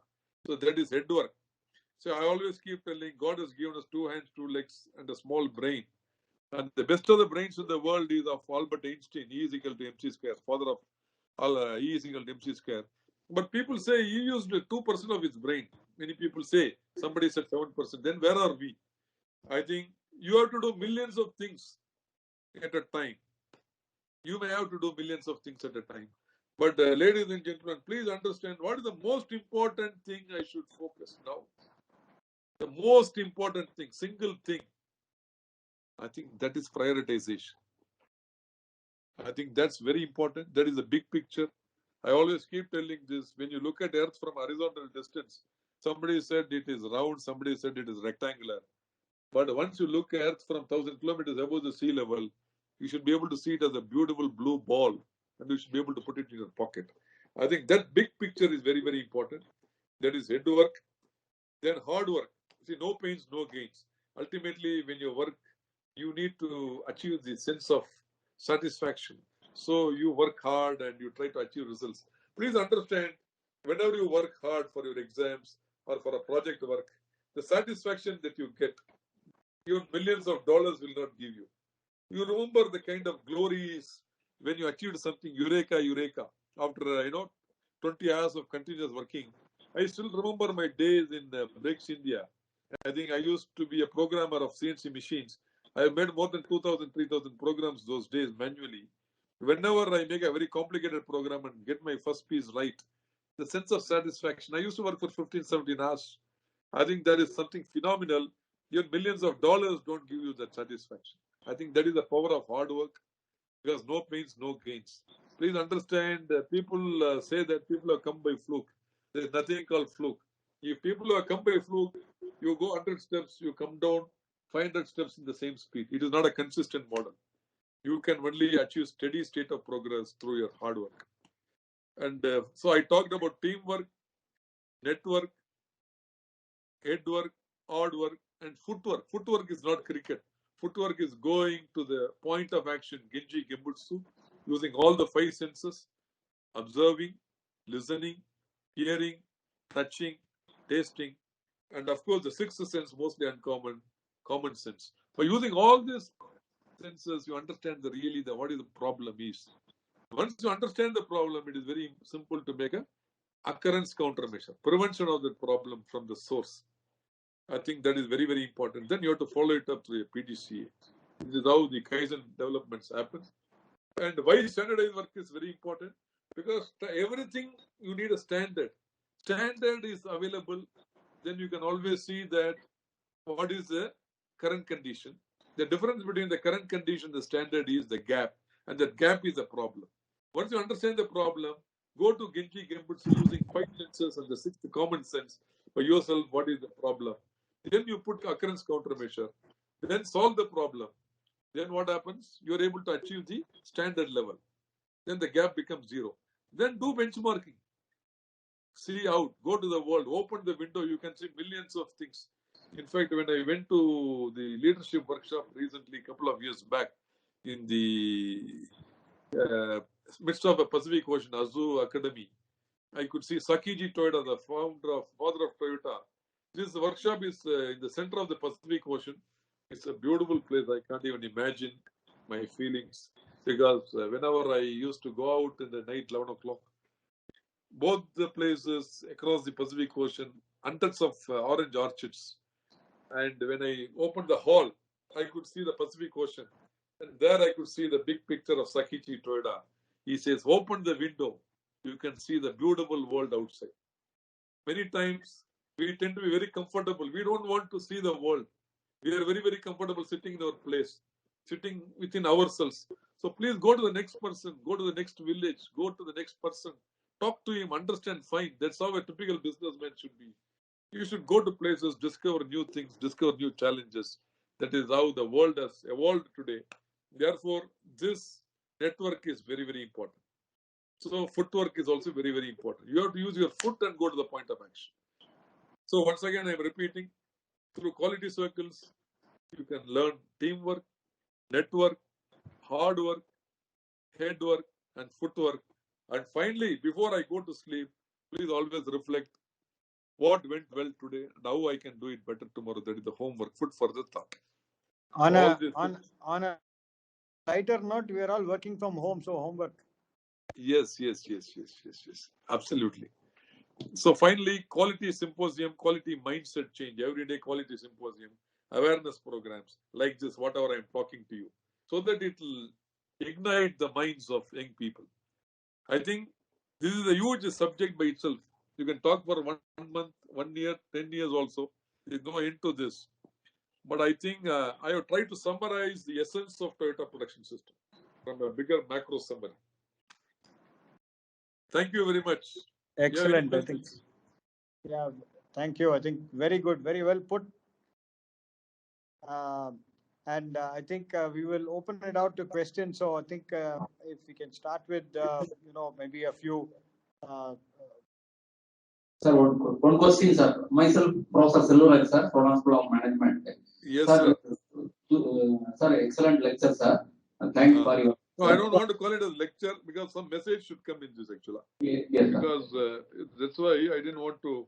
So that is headwork. So I always keep telling God has given us 2 hands, 2 legs, and a small brain. And the best of the brains in the world is of Albert Einstein. E is equal to mc square, father of all, E is equal to mc square. But people say he used 2% of his brain. Many people say, somebody said 7%. Then where are we? I think you have to do millions of things at a time. You may have to do millions of things at a time. But ladies and gentlemen, please understand what is the most important thing I should focus now. The most important thing, single thing, I think that is prioritization. I think that's very important. That is a big picture. I always keep telling this. When you look at Earth from horizontal distance, somebody said it is round, somebody said it is rectangular. But once you look at Earth from 1,000 kilometers above the sea level, you should be able to see it as a beautiful blue ball, and you should be able to put it in your pocket. I think that big picture is very, very important. That is head work. Then hard work. See, no pains, no gains. Ultimately, when you work, you need to achieve the sense of satisfaction. So you work hard and you try to achieve results. Please understand, whenever you work hard for your exams or for a project work, the satisfaction that you get, even millions of dollars will not give you. You remember the kind of glories when you achieved something, eureka, eureka, after 20 hours of continuous working. I still remember my days in Breaks India. I think I used to be a programmer of CNC machines. I made more than 2,000, 3,000 programs those days manually. Whenever I make a very complicated program and get my first piece right, the sense of satisfaction. I used to work for 15, 17 hours. I think that is something phenomenal. Your millions of dollars don't give you that satisfaction. I think that is the power of hard work, because no pains, no gains. Please understand, people say that people have come by fluke. There is nothing called fluke. If people have come by fluke, you go 100 steps, you come down 500 steps in the same speed. It is not a consistent model. You can only achieve steady state of progress through your hard work. And so I talked about teamwork, network, head work, hard work, and footwork. Footwork is not cricket. Footwork is going to the point of action, Genji Genbutsu, using all the 5 senses, observing, listening, hearing, touching, tasting, and of course the 6th sense, mostly uncommon, common sense. By using all these senses, you understand what is the problem is. Once you understand the problem, it is very simple to make a occurrence countermeasure, prevention of the problem from the source. I think that is very, very important. Then you have to follow it up through a PDCA. This is how the Kaizen developments happen. And why standardized work is very important? Because everything you need a standard. Standard is available. Then you can always see that what is the current condition. The difference between the current condition and the standard is the gap. And that gap is a problem. Once you understand the problem, go to Genji Genbutsu using 5 senses and the 6th common sense for yourself. What is the problem? Then you put occurrence countermeasure. Then solve the problem. Then what happens? You are able to achieve the standard level. Then the gap becomes 0. Then do benchmarking. See out. Go to the world. Open the window. You can see millions of things. In fact, when I went to the leadership workshop recently, a couple of years back, in the midst of a Pacific Ocean, Azu Academy, I could see Sakiji Toyoda, the father of Toyota. This workshop is in the center of the Pacific Ocean. It's a beautiful place. I can't even imagine my feelings, because whenever I used to go out in the night, 11 o'clock, both the places across the Pacific Ocean, hundreds of orange orchards. And when I opened the hall, I could see the Pacific Ocean. And there I could see the big picture of Sakiji Toyoda. He says, open the window, you can see the beautiful world outside. Many times we tend to be very comfortable. We don't want to see the world. We are very, very comfortable sitting in our place, sitting within ourselves. So please go to the next person, go to the next village, go to the next person, talk to him, understand, fine. That's how a typical businessman should be. You should go to places, discover new things, discover new challenges. That is how the world has evolved today. Therefore, this network is very, very important. So footwork is also very, very important. You have to use your foot and go to the point of action. So once again, I'm repeating, through quality circles, you can learn teamwork, network, hard work, head work, and footwork. And finally, before I go to sleep, please always reflect what went well today and how I can do it better tomorrow. That is the homework, food for the thought. On All a this- on a lighter note, we are all working from home, so homework. Yes. Absolutely. So finally, quality symposium, quality mindset change, everyday quality symposium, awareness programs like this, whatever I'm talking to you, so that it will ignite the minds of young people. I think this is a huge subject by itself. You can talk for 1 month, 1 year, 10 years also. There's no end to this. But I think I have tried to summarize the essence of Toyota production system from a bigger macro summary. Thank you very much. Excellent. Yeah, I think. Yeah. Thank you. I think very good. Very well put. And I think we will open it out to questions. So I think if we can start with, maybe a few. Sir, one question, sir. Myself, Professor Selvaraj, sir, from School of Management. Yes, sir. sir. Sir, excellent lecture, sir. Thanks for your. No, I don't want to call it a lecture because some message should come in this actually. Yes, because that's why I didn't want to,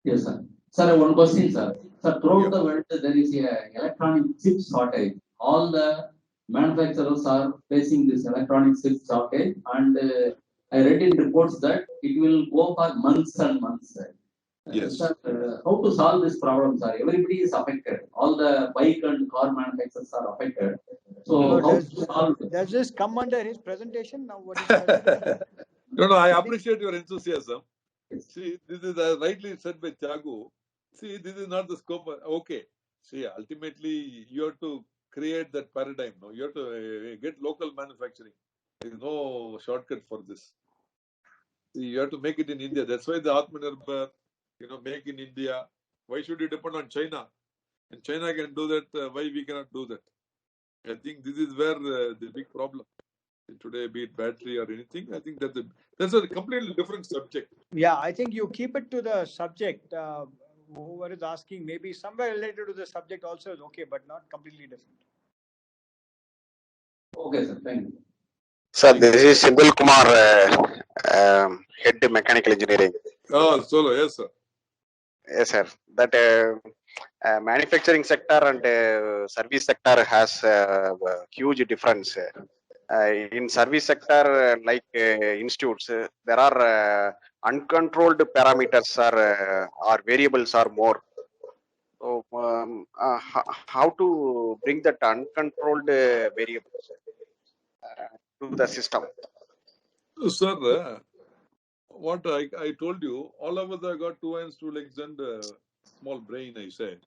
Yes, sir. Sir, one question, sir. Sir, throughout the world, there is a electronic chip shortage. All the manufacturers are facing this electronic chip shortage, and I read in reports that it will go for months and months. Yes. Sir, how to solve this problem, sir? Everybody is affected. All the bike and car manufacturers are affected. So, how to solve it? Does this come under his presentation now? What is presentation? No, I appreciate your enthusiasm. See, this is rightly said by Thiagu. See, this is not the scope. Okay. See, ultimately, you have to create that paradigm. No, you have to get local manufacturing. There is no shortcut for this. See, you have to make it in India. That's why the Atmanirbhar, make in India. Why should you depend on China? And China can do that. Why we cannot do that? I think this is where the big problem today, be it battery or anything. I think that's a completely different subject. Yeah, I think you keep it to the subject. Whoever is asking, maybe somewhere related to the subject also is okay, but not completely different. Okay, sir. Thank you. Sir, this is Sindhul Kumar, Head Mechanical Engineering. Oh, solo, yes, sir. Yes, sir. That manufacturing sector and service sector has a huge difference. In service sector, like institutes, there are uncontrolled parameters or variables are more. So, how to bring that uncontrolled variables to the system? Sir, what I told you, all of us have got 2 hands, 2 legs, and small brain, I say.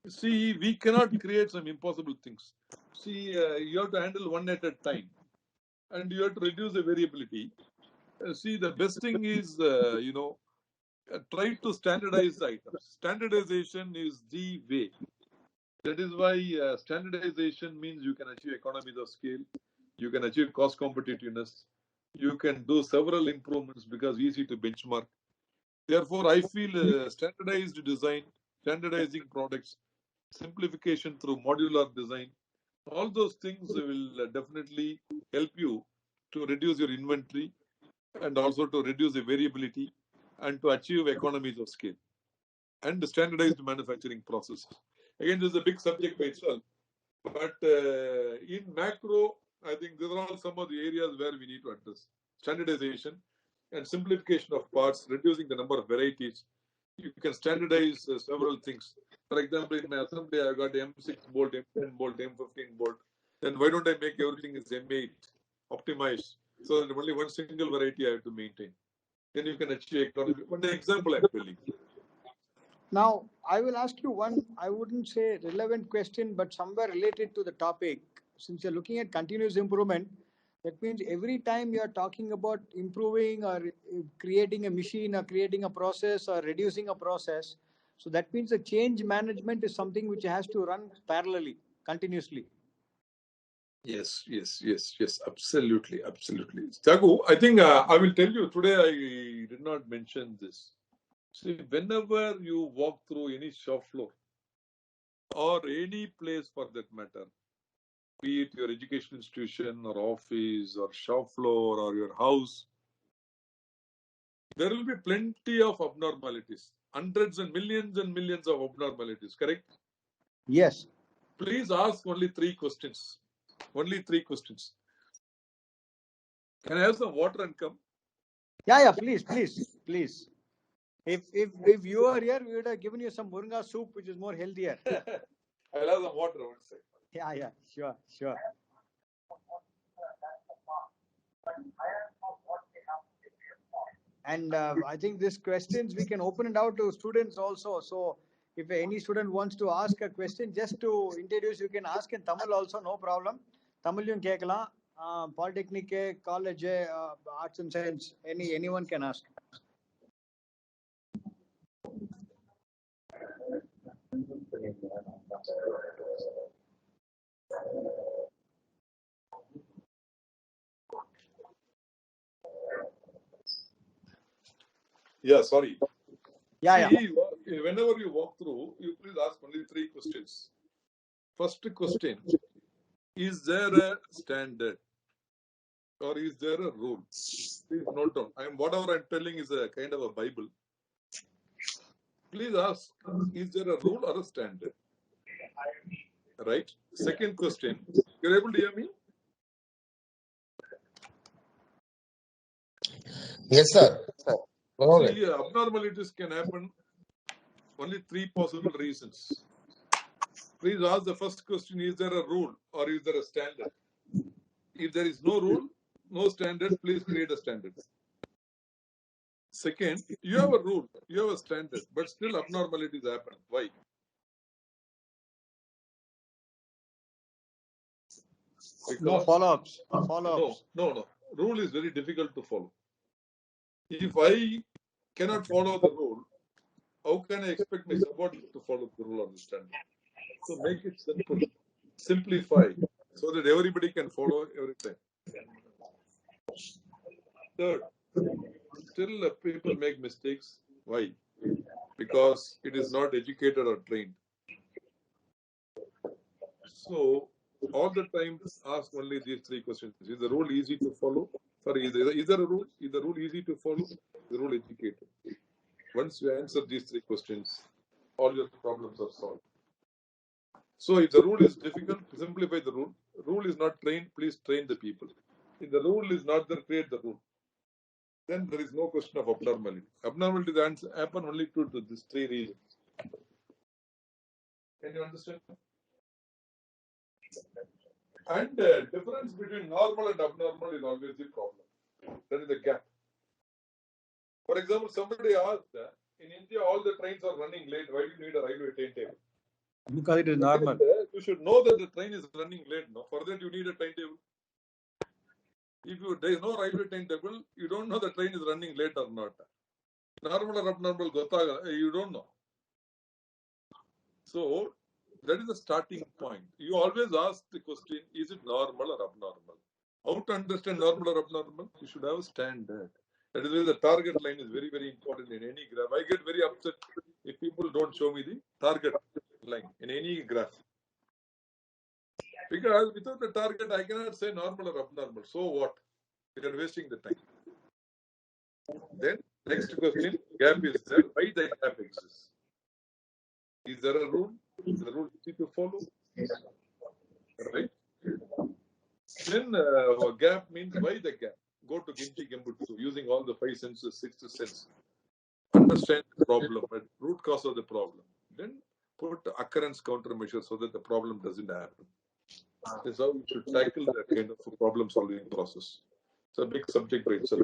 See, we cannot create some impossible things. See, you have to handle one at a time, and you have to reduce the variability. See, the best thing is, try to standardize items. Standardization is the way. That is why standardization means you can achieve economies of scale, you can achieve cost competitiveness, you can do several improvements because easy to benchmark. Therefore, I feel standardized design, standardizing products, simplification through modular design, all those things will definitely help you to reduce your inventory and also to reduce the variability and to achieve economies of scale and standardized manufacturing processes. Again, this is a big subject by itself, but in macro, I think these are all some of the areas where we need to address standardization and simplification of parts, reducing the number of varieties. You can standardize several things. For example, in my assembly, I got M6 bolt, M10 bolt, M15 bolt. Then why don't I make everything as M8? optimize, so that only one single variety I have to maintain. Then you can achieve economy. One example I'm telling. Now, I will ask you one, I wouldn't say relevant question, but somewhere related to the topic. Since you're looking at continuous improvement, that means every time you're talking about improving or creating a machine or creating a process or reducing a process, so that means the change management is something which has to run parallelly, continuously. Yes, absolutely. Jagu, I think I will tell you today, I did not mention this. See, whenever you walk through any shop floor or any place for that matter, be it your education institution or office or shop floor or your house, there will be plenty of abnormalities, hundreds and millions of abnormalities, correct? Yes. Please ask only 3 questions. Only 3 questions. Can I have some water and come? Yeah, please. If you are here, we would have given you some moringa soup, which is more healthier. I'll have some water one second. Yeah, sure. And I think these questions, we can open it out to students also. So if any student wants to ask a question, just to introduce, you can ask in Tamil also, no problem. Tamil kekala, Polytechnic, college, arts and science, anyone can ask. Yeah, sorry. Yeah. See, whenever you walk through, you please ask only 3 questions. First question, is there a standard or is there a rule? Please note down. Whatever I'm telling is a kind of a Bible. Please ask, is there a rule or a standard? Right? Second question, you're able to hear me? Yes, sir. See, abnormalities can happen only 3 possible reasons. Please ask the first question, is there a rule or is there a standard? If there is no rule, no standard, please create a standard. Second, you have a rule, you have a standard, but still abnormalities happen. Why? Because No follow-ups. No. Rule is very difficult to follow. If I cannot follow the rule, how can I expect my subordinate to follow the rule or the standard? So make it simple, simplify, so that everybody can follow everything. Third, still people make mistakes. Why? Because it is not educated or trained. So all the time ask only these 3 questions. Is the rule easy to follow? Sorry, is there a rule? Is the rule easy to follow? The rule educated. Once you answer these 3 questions, all your problems are solved. So if the rule is difficult, simplify the rule. Rule is not trained, please train the people. If the rule is not there, create the rule. Then there is no question of abnormality. Abnormalities happen only to these 3 reasons. Can you understand? And the difference between normal and abnormal is always the problem. That is the gap. For example, somebody asked, in India all the trains are running late. Why do you need a railway timetable? Because it is normal. You should know that the train is running late. No? For that you need a timetable. If there is no railway timetable, you don't know the train is running late or not. Normal or abnormal, you don't know. So that is the starting point. You always ask the question, is it normal or abnormal? How to understand normal or abnormal? You should have a standard. That is why the target line is very, very important in any graph. I get very upset if people don't show me the target line in any graph. Because without the target, I cannot say normal or abnormal. So what? We are wasting the time. Then next question, gap is there. Why the gap exists? Is there a rule? Is the rule easy to follow? Right? Then gap means why the gap? Go to Ginchi Gembutsu using all the 5 senses, 6th sense. Understand the problem, root cause of the problem. Then put occurrence countermeasure so that the problem doesn't happen. is how we should tackle that kind of a problem-solving process. It's a big subject by itself.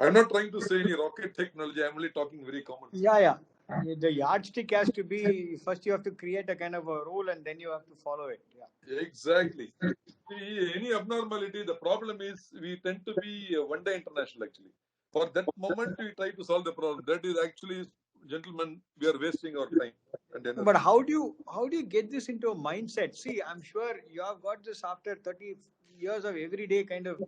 I'm not trying to say any rocket technology. I'm only talking very common. Yeah. The yardstick has to be, first you have to create a kind of a rule and then you have to follow it. Yeah. Exactly. See, any abnormality, the problem is we tend to be one-day international actually. For that moment, we try to solve the problem. That is actually, gentlemen, we are wasting our time and energy. But how do you get this into a mindset? See, I'm sure you have got this after 30 years of everyday kind of,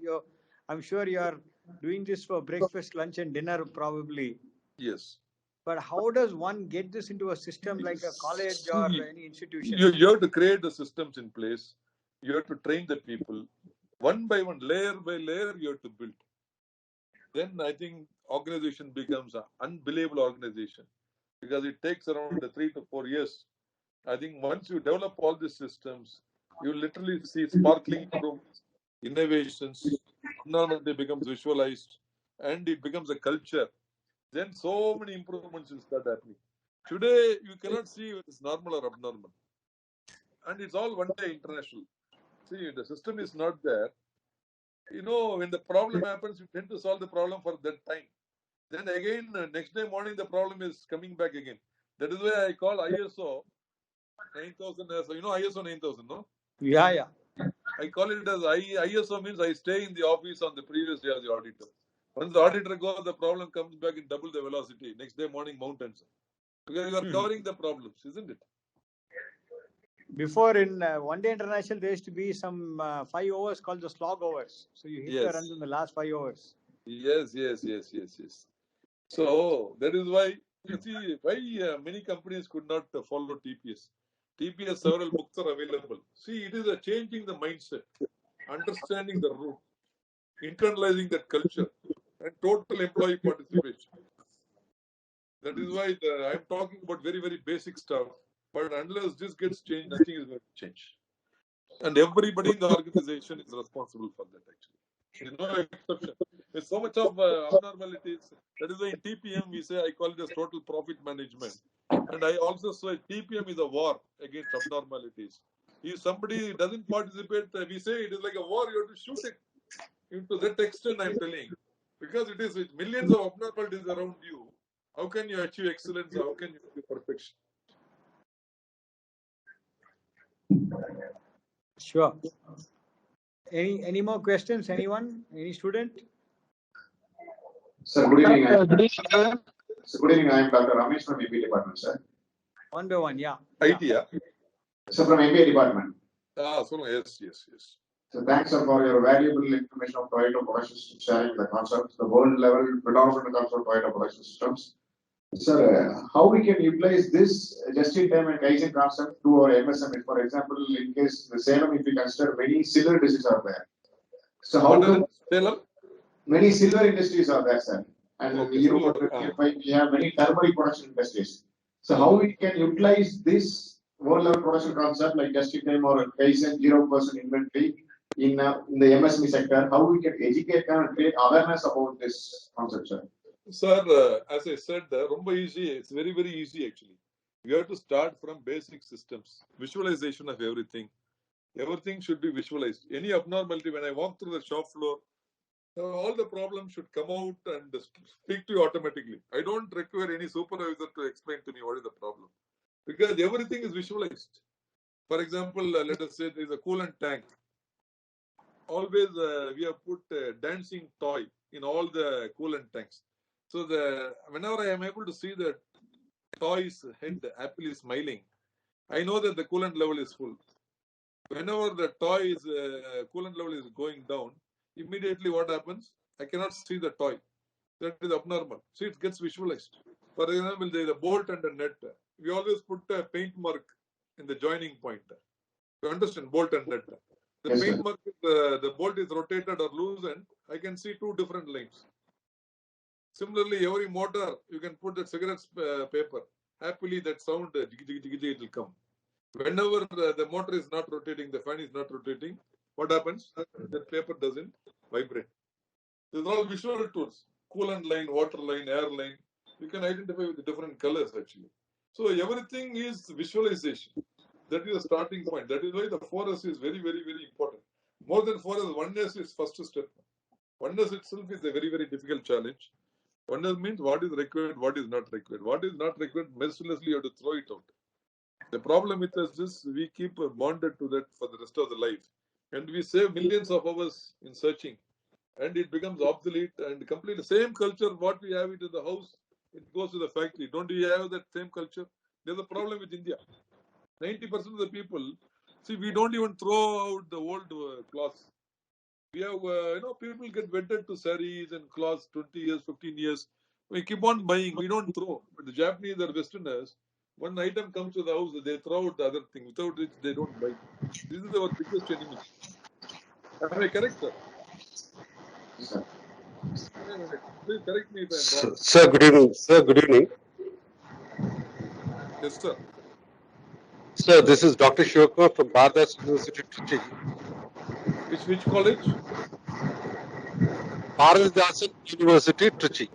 I'm sure you are doing this for breakfast, lunch and dinner probably. Yes. But how does one get this into a system like a college or any institution? You have to create the systems in place. You have to train the people. One by one, layer by layer, you have to build. Then I think organization becomes an unbelievable organization because it takes around 3 to 4 years. I think once you develop all these systems, you literally see sparkling improvements, innovations, abnormality becomes visualized, and it becomes a culture. Then so many improvements will start happening. Today, you cannot see whether it's normal or abnormal. And it's all one day international. See, the system is not there. When the problem happens, you tend to solve the problem for that time. Then again, next day morning, the problem is coming back again. That is why I call ISO 9000 as, ISO 9000, no? Yeah. I call it as ISO means I stay in the office on the previous day of the auditor. Once the auditor goes, the problem comes back in double the velocity. Next day morning, mountains. Because you are covering the problems, isn't it? Before in one day international, there used to be some 5 overs called the slog overs. So you hit the runs in the last 5 overs. Yes. So that is why you see why many companies could not follow TPS. TPS, several books are available. See, it is a changing the mindset, understanding the root, internalizing that culture, and total employee participation. That is why I'm talking about very, very basic stuff. But unless this gets changed, nothing is going to change. And everybody in the organization is responsible for that, actually. There is no exception. There's so much of abnormalities. That is why in TPM, we say, I call it as total profit management. And I also say TPM is a war against abnormalities. If somebody doesn't participate, we say it is like a war, you have to shoot it. Into that extent, I'm telling. Because it is with millions of abnormalities around you, how can you achieve excellence? How can you achieve perfection? Sure. Any more questions? Anyone? Any student? Sir, good evening. Good evening. I am Dr. Ramesh from MBA department, sir. One by one, yeah. IT, yeah. Sir, from MBA department. Yes. So thanks, sir, for your valuable information on Toyota production system sharing the concept, the world level predominant concept of Toyota production systems. Sir, how we can utilize this just-in-time and Kaizen concept to our MSME? For example, in case the Salem, if we consider many silver districts are there. So how come Salem? Many silver industries are there, sir? And Okay, we have many turmeric production industries. So how we can utilize this world level production concept like just-in-time or Kaizen 0% inventory in the MSME sector? How we can educate and create awareness about this concept, sir? Sir, as I said, ரொம்ப easy. It's very, very easy actually. You have to start from basic systems, visualization of everything. Everything should be visualized. Any abnormality, when I walk through the shop floor, all the problems should come out and speak to you automatically. I don't require any supervisor to explain to me what is the problem. Because everything is visualized. For example, let us say there is a coolant tank. Always we have put a dancing toy in all the coolant tanks. So whenever I am able to see the toy's head happily smiling, I know that the coolant level is full. Whenever the toy's coolant level is going down, immediately what happens? I cannot see the toy. That is abnormal. See, it gets visualized. For example, there is a bolt and a nut. We always put a paint mark in the joining point. You understand? Bolt and nut. The Yes, paint sir. mark, the bolt is rotated or loosened. I can see two different lines. Similarly, every motor, you can put the cigarette paper. Happily, that sound, it will come. Whenever the motor is not rotating, the fan is not rotating, what happens? The paper doesn't vibrate. These are all visual tools. Coolant line, water line, air line. You can identify with the different colors actually. So everything is visualization. That is the starting point. That is why the 4S is very, very, very important. More than 4S, oneness is first step. Oneness itself is a very, very difficult challenge. Oneness means what is required, what is not required. What is not required, mercilessly you have to throw it out. The problem with us is we keep bonded to that for the rest of the life. And we save millions of hours in searching. And it becomes obsolete and completely same culture, what we have it in the house, it goes to the factory. Don't we have that same culture? There's a problem with India. 90% of the people, see, we don't even throw out the old cloths. We have, people get wedded to saris and cloths 20 years, 15 years. We keep on buying, we don't throw. But the Japanese or Westerners, one item comes to the house, they throw out the other thing, without which they don't buy. This is our biggest enemy. Am I correct, sir? Sir. Please correct me if I'm wrong. Sir, good evening. Sir, good evening. Yes, sir. Sir, this is Dr. Shivakumar from Bharadas University, Trichy. Which college? Bharatidasan University, Trichy.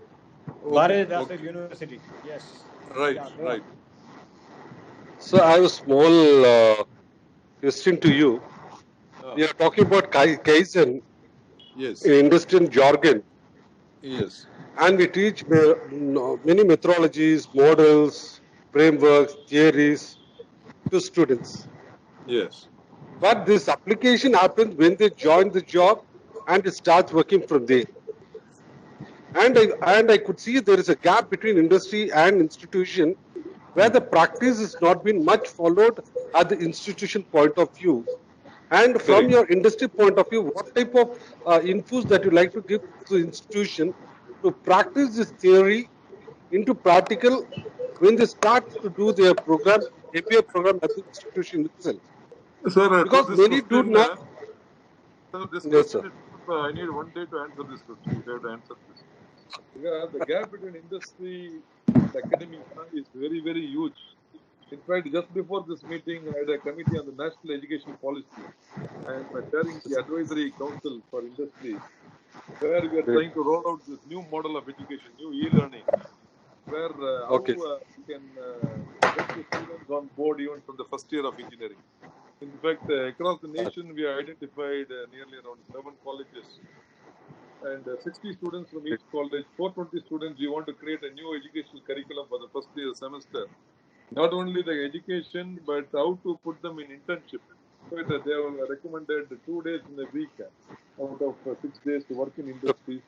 Bharat Dasar University. Yes. Right, Yeah, go right. So I have a small question to you. Ah, We are talking about Kaizen yes, in industrial jargon, yes, and we teach many methodologies, models, frameworks, theories to students. yes. But this application happens when they join the job and it starts working from there. And I could see there is a gap between industry and institution where the practice has not been much followed at the institution point of view. And from Correct. your industry point of view, what type of inputs that you like to give to the institution to practice this theory into practical when they start to do their program, MBA program at the institution itself? Sir, Because this many do question, not. sir, this Yes, sir. question is, I need one day to answer this question. If I have to answer this. Because the gap between industry and academia is very, very huge. In fact, just before this meeting, I had a committee on the national education policy. I am chairing the advisory council for industry, where we are Great. trying to roll out this new model of education, new e-learning, where how Okay. we can get the students on board even from the first year of engineering. In fact, across the nation, we have identified nearly around 7 colleges and 60 students from each college, 420 students. We want to create a new educational curriculum for the first year semester. Not only the education, but how to put them in internship. So they have recommended 2 days in a week out of 6 days to work in industries.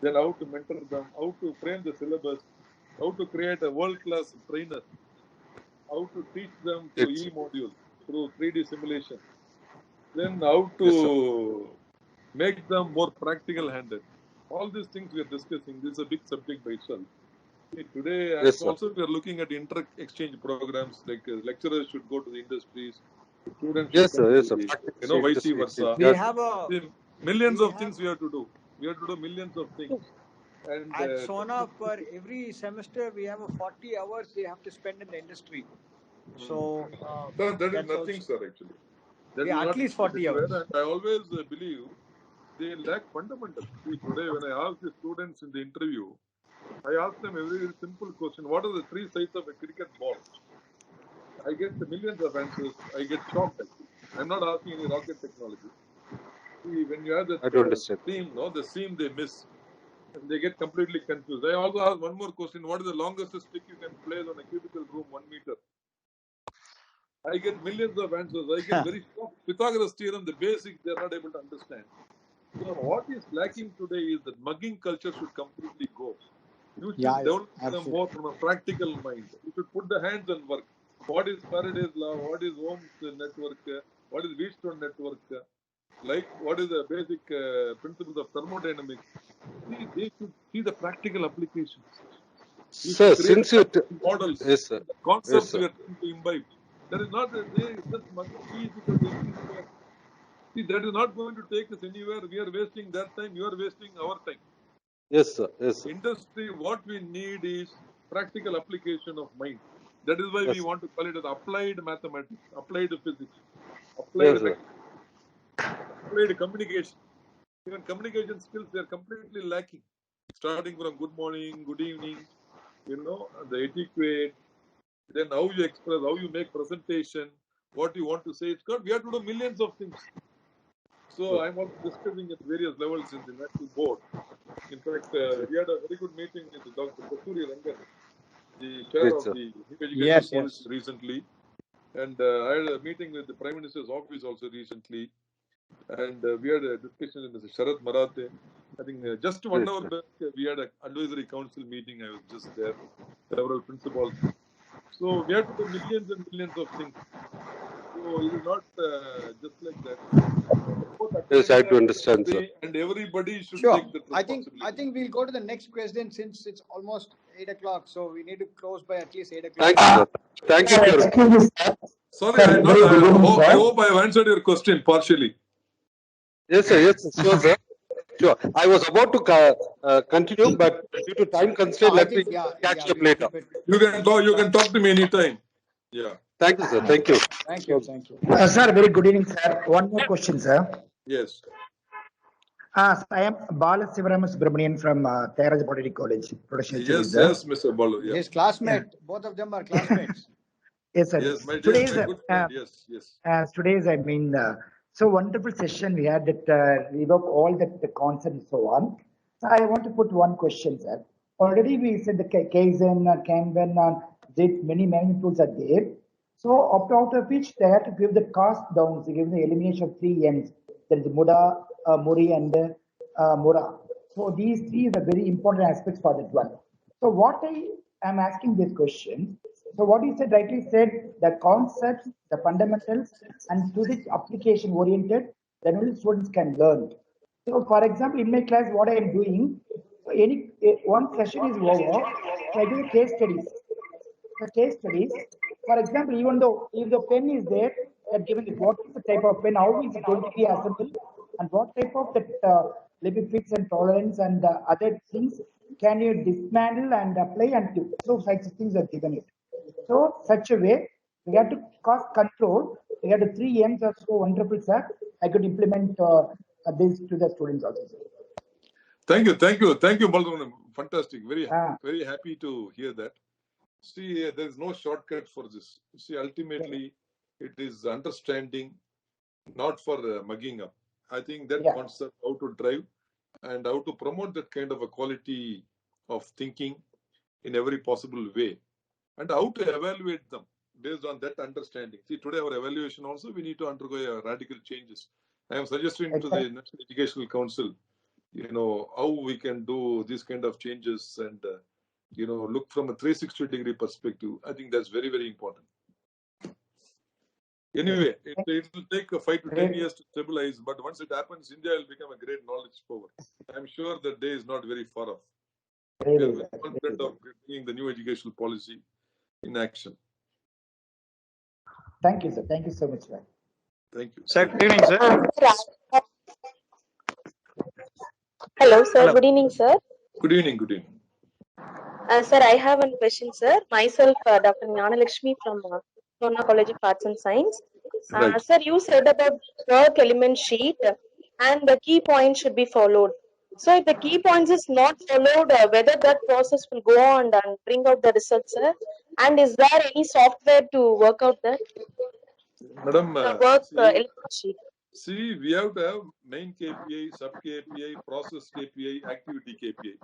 Then how to mentor them, how to frame the syllabus, how to create a world-class trainer, how to teach them through Yes, sir. e-modules, through 3D simulation. Then how Yes, sir. to make them more practical-handed. All these things we are discussing. This is a big subject by itself. See, today, Yes, sir. also we are looking at inter-exchange programs, like lecturers should go to the industries, students should Yes, come sir. to Yes, sir. the, Practice vice industry versa. exchange. We Yes, have a See, millions we of have things we have to do. We have to do millions of things. And at SONA per every semester we have a 40 hours they have to spend in the industry. So sir, that is that's nothing, also sir, actually. That yeah, is at not least 40 anywhere, hours. and I always believe they lack fundamentals. See, today when I ask the students in the interview, I ask them a very, very simple question. What are the 3 sides of a cricket ball? I get millions of answers. I get shocked, actually. I'm not asking any rocket technology. See, when you have that I do understand. seam, the seam they miss, and they get completely confused. I also ask one more question. What is the longest stick you can place on a cubicle room, 1 meter? I get millions of answers. I get very shocked. Pythagoras theorem, the basics, they're not able to understand. So what is lacking today is that mugging culture should completely go. You should Yeah, develop them absolutely. more from a practical mind. You should put the hands on work. What is Faraday's law? What is Ohm's network? What is Wheatstone network? Like what is the basic principles of thermodynamics? See, they should see the practical applications. You Sir, should create since you. models, Yes, sir. the Yes, concepts sir. we are trying to imbibe. That is not just mugging E is equal to MC square. See, that is not going to take us anywhere. We are wasting their time. You are wasting our time. Yes, sir. Yes, sir. Industry, what we need is practical application of mind. That is why Yes, we sir. want to call it as applied mathematics, applied physics, Yes, applied sir. applied communication. Even communication skills, they are completely lacking. Starting from good morning, good evening, the etiquette, then how you express, how you make presentation, what you want to say. It's got, we have to do millions of things. So I'm also discussing at various levels in the national board. In fact, we had a very good meeting with Dr. Kasturi Rangan, the chair Great, of sir. the New Education Yes, Policy yes. recently. And I had a meeting with the Prime Minister's office also recently. And we had a discussion with Mr. Sharath Marathe. I think just 1 Great, hour sir. back, we had an advisory council meeting. I was just there, several principals. So we have to do millions and millions of things. So it is not just like that. Yes, I do understand, sir. And everybody should Sure. take the responsibility. I think we'll go to the next question since it's almost 8 o'clock. So we need to close by at least 8 o'clock. Thank you, sir. Thank you, sir. Excuse me, sir. Sorry, Sir, very good evening, I sir. hope I have answered your question partially. Yes, sir. Yes, sure, sir. Sure. I was about to continue, but due to time constraint, No, I let me think, catch up we'll later. keep it. You can talk to me anytime. Yeah. Thank you, sir. Thank you. Thank you. Thank you. Sir, very good evening, sir. One more question, sir. Yes. I am Bala Sivarama Subramanian from Theraj Botany College, Production Yes, Institute, sir. yes, Mr. Balu. Yeah. His classmate, both of them are classmates. Yes, sir. Yes, my Today's, good friend. Yes, yes. today's, I mean, so wonderful session we had that evoke all the concepts and so on. So I want to put one question, sir. Already we said the Kaizen, Kanban, many tools are there. So out of which they have to give the cost down, to give the elimination of 3 M's. There is Muda, Muri, and Mura. So these 3 are very important aspects for that one. So what I am asking this question, so what you said rightly said, the concepts, the fundamentals, and to this application oriented, then only students can learn. So for example, in my class, what I am doing, one session is over, so I do the case studies. The case studies, for example, even though if the pen is there, that given what is the type of pen, how is it going to be assembled, and what type of that limit fix and tolerance and other things can you dismantle and apply and do. So such things are given it. So such a way, we have to cost control. We have to 3 M's are so wonderful, sir. I could implement this to the students also, sir. Thank you, Balu. Fantastic. Very happy to hear that. See, there is no shortcut for this. See, ultimately, it is understanding, not for mugging up. I think that concept, how to drive and how to promote that kind of a quality of thinking in every possible way, and how to evaluate them based on that understanding. See, today our evaluation also, we need to undergo radical changes. I am suggesting to the National Educational Council, how we can do these kind of changes and, look from a 360-degree perspective. I think that's very, very important. Anyway, it will take 5 to 10 years to stabilize, but once it happens, India will become a great knowledge power. I'm sure that day is not very far off. We are very confident of bringing the new educational policy in action. Thank you, sir. Thank you so much, sir. Thank you. Sir, good evening, sir. Hello, sir. Good evening, sir. Good evening. Sir, I have one question, sir. Myself, Dr. Jnanalakshmi from Sona College of Arts and Science. Right. Sir, you said about work element sheet and the key points should be followed. So if the key points is not followed, whether that process will go on and bring out the results, sir? And is there any software to work out that? Madam, The work element sheet. see, we have to have main KPI, sub KPI, process KPI, activity KPI.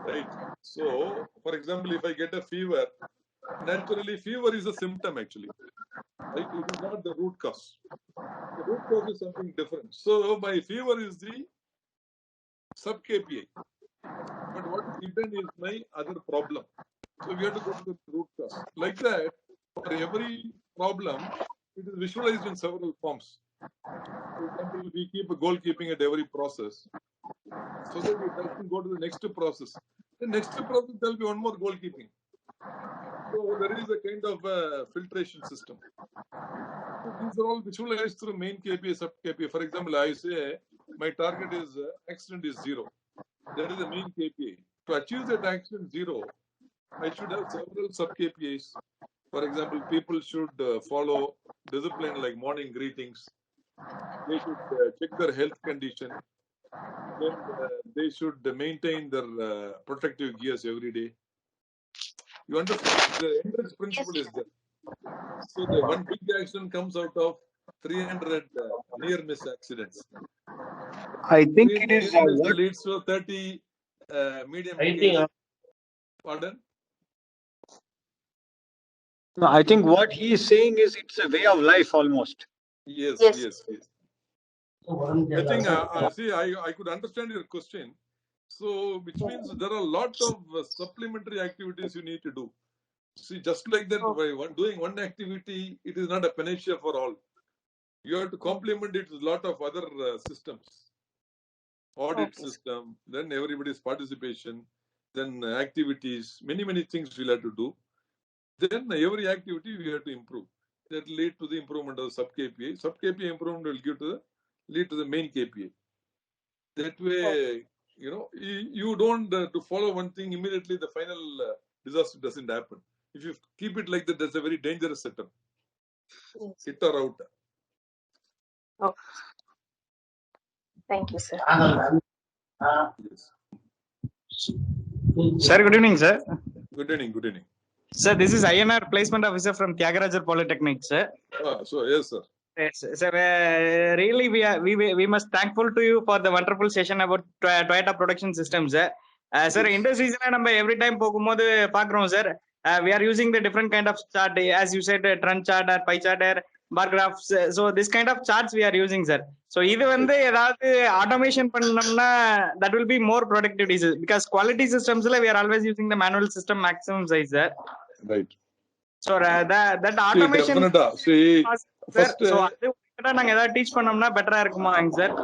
Right. So, for example, if I get a fever, naturally, fever is a symptom actually. Right? It is not the root cause. The root cause is something different. So, my fever is the sub KPI. But what is hidden is my other problem. So, we have to go to the root cause. Like that, for every problem, it is visualized in several forms. For example, we keep a goal keeping at every process, so that it doesn't go to the next process. The next process, there will be one more goal keeping. So there is a kind of filtration system. So these are all visualized through main KPI, sub KPI. For example, I say my target is accident is 0. That is the main KPI. To achieve that accident 0, I should have several sub KPIs. For example, people should follow discipline like morning greetings. They should check their health condition. Then they should maintain their protective gears every day. You understand? The entrance principle is there. So the one big accident comes out of 300 near miss accidents. I think it is Near miss leads to 30 medium case. Pardon? No, I think what he is saying is it's a way of life almost. Yes, Yes. yes, yes. I think, see, I could understand your question. So, which means there are a lot of supplementary activities you need to do. See, just like that, by doing one activity, it is not a panacea for all. You have to complement it with a lot of other systems. Audit system, then everybody's participation, then activities, many things we'll have to do. Then every activity we have to improve. That lead to the improvement of sub KPI. Sub KPI improvement will lead to the main KPI. That way, you don't to follow one thing immediately. The final disaster doesn't happen. If you keep it like that, that's a very dangerous setup. Yes. Hit or out. Oh. Thank you, sir. Yes. Sir, good evening, sir. Good evening. Good evening. Sir, this is INR placement officer from Tyagarajar Polytechnic, sir. So yes, sir. Yes, sir. Really, we must thankful to you for the wonderful session about Toyota production systems, sir. Sir, industries நம்ம every time போகும்போது பார்க்கிறோம், sir. We are using the different kind of chart, as you said, trend chart or pie chart or bar graphs. So this kind of charts we are using, sir. So இது வந்து ஏதாவது automation பண்ணோம்னா that will be more productivity, sir. Because quality systems we are always using the manual system maximum size, sir. Right. So that automation. See, first, so நாங்க ஏதாவது teach பண்ணோம்னா பெட்டரா இருக்குமா sir?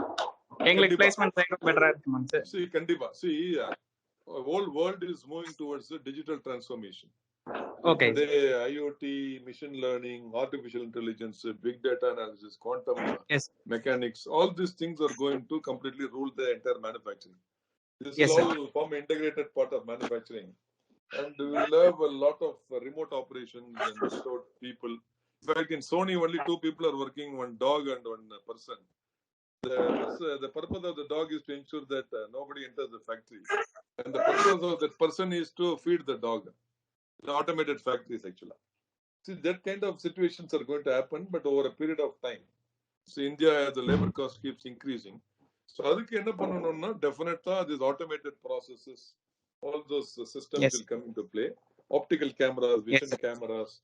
எங்களுக்கு பிளேஸ்மென்ட் சைடு பெட்டரா இருக்குமா sir? See, கண்டிப்பா. See, whole world is moving towards the digital transformation. Okay. Today, IoT, machine learning, artificial intelligence, big data analysis, quantum mechanics, all these things are going to completely rule the entire manufacturing. This will all form an integrated part of manufacturing. And we will have a lot of remote operations and without people. In fact, in Sony, only 2 people are working, one dog and one person. The purpose of the dog is to ensure that nobody enters the factory. And the purpose of that person is to feed the dog. The automated factories, actually. See, that kind of situations are going to happen, but over a period of time. So, India, the labor cost keeps increasing. So, adukku enna pannanumna definitely these automated processes, all those systems will come into play. Optical cameras, vision cameras,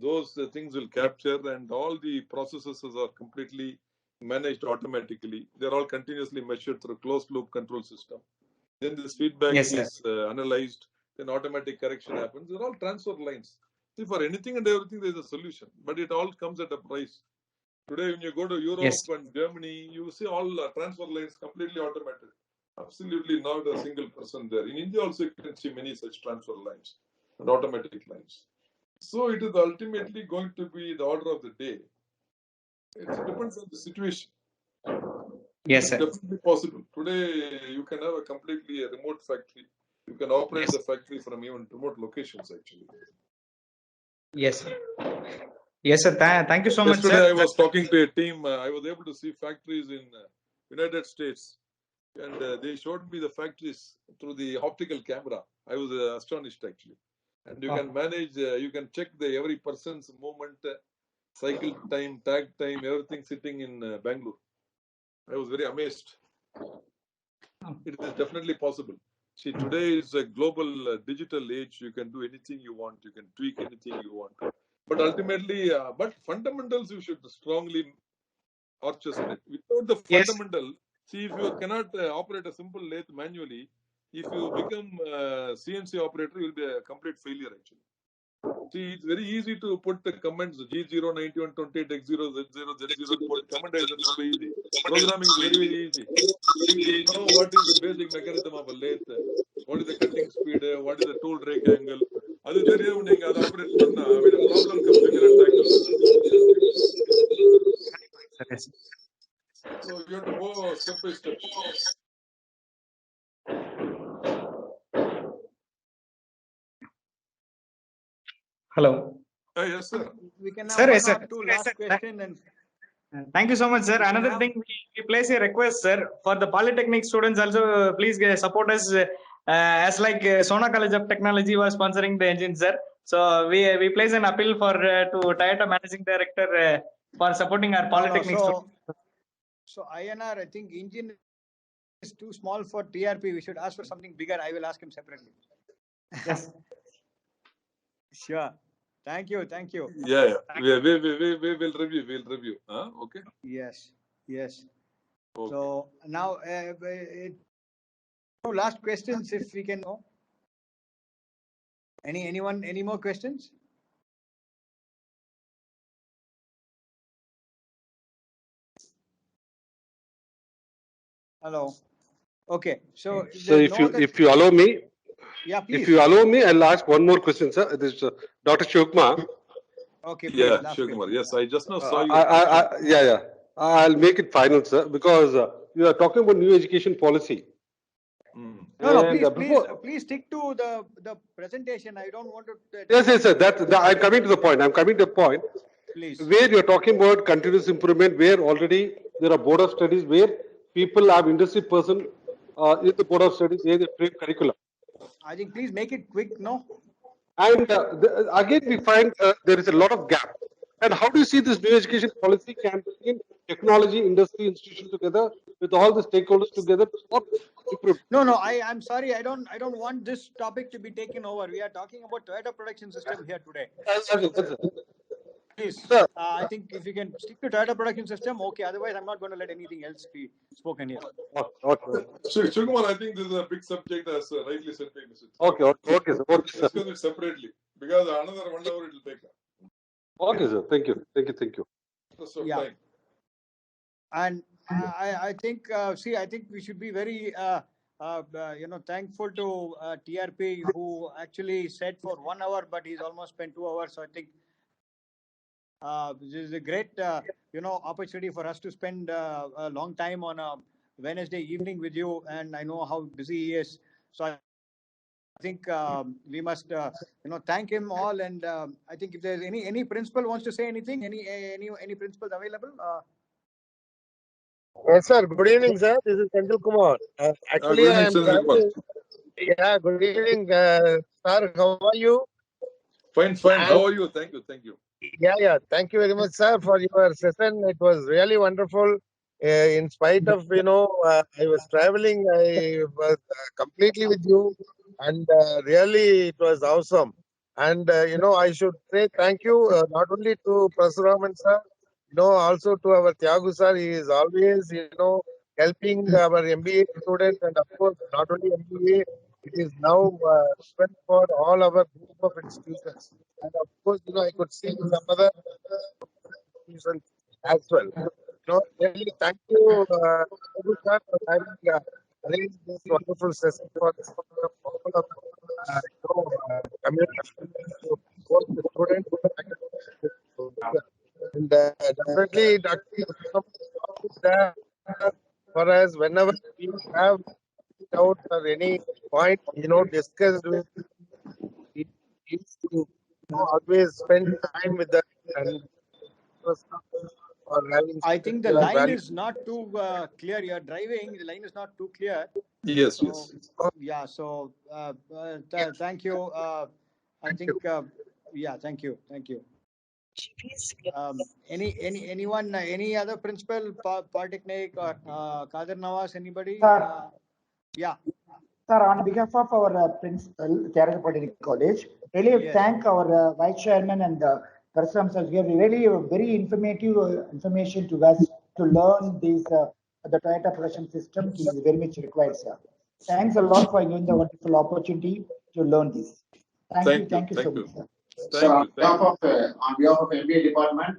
those things will capture, and all the processes are completely managed automatically. They're all continuously measured through closed loop control system. Then this feedback is analyzed, then automatic correction happens. They're all transfer lines. See, for anything and everything, there's a solution, but it all comes at a price. Today, when you go to Europe and Germany, you see all transfer lines completely automated. Absolutely not a single person there. In India also, you can see many such transfer lines and automatic lines. So it is ultimately going to be the order of the day. It depends on the situation. Yes, sir. It's definitely possible. Today, you can have a completely remote factory. You can operate the factory from even remote locations, actually. Yes, sir. Yes, sir. Thank you so much, sir. Yesterday, I was talking to a team. I was able to see factories in United States. And they showed me the factories through the optical camera. I was astonished, actually. And you can manage, you can check every person's movement, cycle time, tag time, everything sitting in Bangalore. I was very amazed. It is definitely possible. See, today is a global digital age. You can do anything you want. You can tweak anything you want. But ultimately, but fundamentals you should strongly orchestrate. Without the fundamental, see, if you cannot operate a simple lathe manually, if you become CNC operator, you will be a complete failure, actually. See, it's very easy to put the commands G0, 9128, X0, Z0, Z0, put commandizer is very easy. Programming is very, very easy. You know what is the basic mechanism of a lathe, what is the cutting speed, what is the tool rake angle. அது தெரியும் நீங்க அதை operate பண்ணா when a problem comes you cannot tackle it. So you have to go step by step. Hello. Yes, sir. We can have one or two last question. And thank you so much, sir. Another thing, we place a request, sir, for the Polytechnic students also. Please support us as like Sona College of Technology was sponsoring the engine, sir. So we place an appeal for to Toyota Managing Director for supporting our polytechnic students. So INR, I think engine is too small for TRP. We should ask for something bigger. I will ask him separately. Yes. Sure. Thank you. Thank you. Yeah. We will review. We'll review. Okay. Yes. Yes. Okay. So now, last questions, if we can know. Anyone? Any more questions? Hello. Okay. So if you allow me, yeah, please. if you allow me, I'll ask one more question, sir. This is Dr. Shivkumar. Okay. Please, Yeah, last Shivkumar. question. Yes, I just now saw you. Yeah. I'll make it final, sir, because you are talking about new education policy. No, please stick to the presentation. I don't want to. Yes, sir. I'm coming to the point. Please. Where you're talking about continuous improvement, where already there are board of studies, where people have industry person in the board of studies, where they frame curriculum. I think please make it quick, no? And again, we find there is a lot of gap. And how do you see this new education policy can bring technology, industry, institution together with all the stakeholders together? No. I'm sorry. I don't want this topic to be taken over. We are talking about Toyota production system here today. Please. I think if you can stick to Toyota production system, okay. Otherwise, I'm not going to let anything else be spoken here. Okay. Shivkumar, I think this is a big subject, as rightly said by Mr. Okay, sir. Discuss it separately, because another 1 hour it will take. Okay, sir. Thank you. So Yeah. time. And I think, I think we should be very, thankful to TRP, who actually said for 1 hour, but he's almost spent 2 hours. So I think this is a great, opportunity for us to spend a long time on a Wednesday evening with you. And I know how busy he is. So I think we must, thank him all. And I think if there's any principal wants to say anything, any principals available? Yes, sir. Good evening, sir. This is Senthil Kumar. Actually, good I evening, am Senthil Kumar. Yeah, good evening, sir. How are you? Fine. How are you? Thank you. Yeah. Thank you very much, sir, for your session. It was really wonderful. In spite of, I was traveling, I was completely with you, and really it was awesome. And, I should say thank you not only to Prasuraman, sir, also to our Tyagu, sir. He is always, helping our MBA students, and of course, not only MBA, it is now open for all our group of institutions. And of course, I could see some other institutions as well. Really thank you, Tyagu, sir, for having arranged this wonderful session for all of community, both the students and definitely Dr. is there for us whenever we have doubt or any point, discussed with, we used to always spend time with them and I think the line is not too clear. You're driving, the line is not too clear. Yes. Yeah, so thank you. I think, thank you. Anyone, any other principal, Polytechnic or Kadir Nawaz, anybody? Yeah. Sir, on behalf of our principal, Kerala Polytechnic College, really thank our vice chairman and Prasam sir. Really very informative information to us to learn this the Toyota production system is very much required, sir. Thanks a lot for giving the wonderful opportunity to learn this. Thank you so much, sir. Sir, on behalf of MBA department,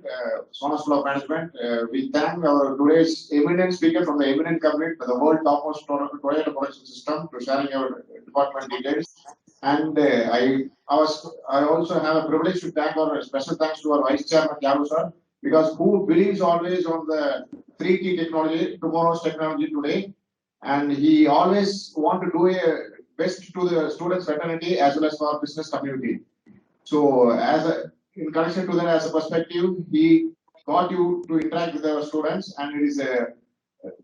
Sona School of Management, we thank our today's eminent speaker from the eminent company, the world topmost Toyota production system, to sharing our department details. And I also have a privilege to thank our special thanks to our vice chairman Tyagu sir, because who believes always on the 3T technology, tomorrow's technology today, and he always want to do a best to the students' fraternity as well as for our business community. So, in connection to that, as a perspective, he got you to interact with our students, and it is a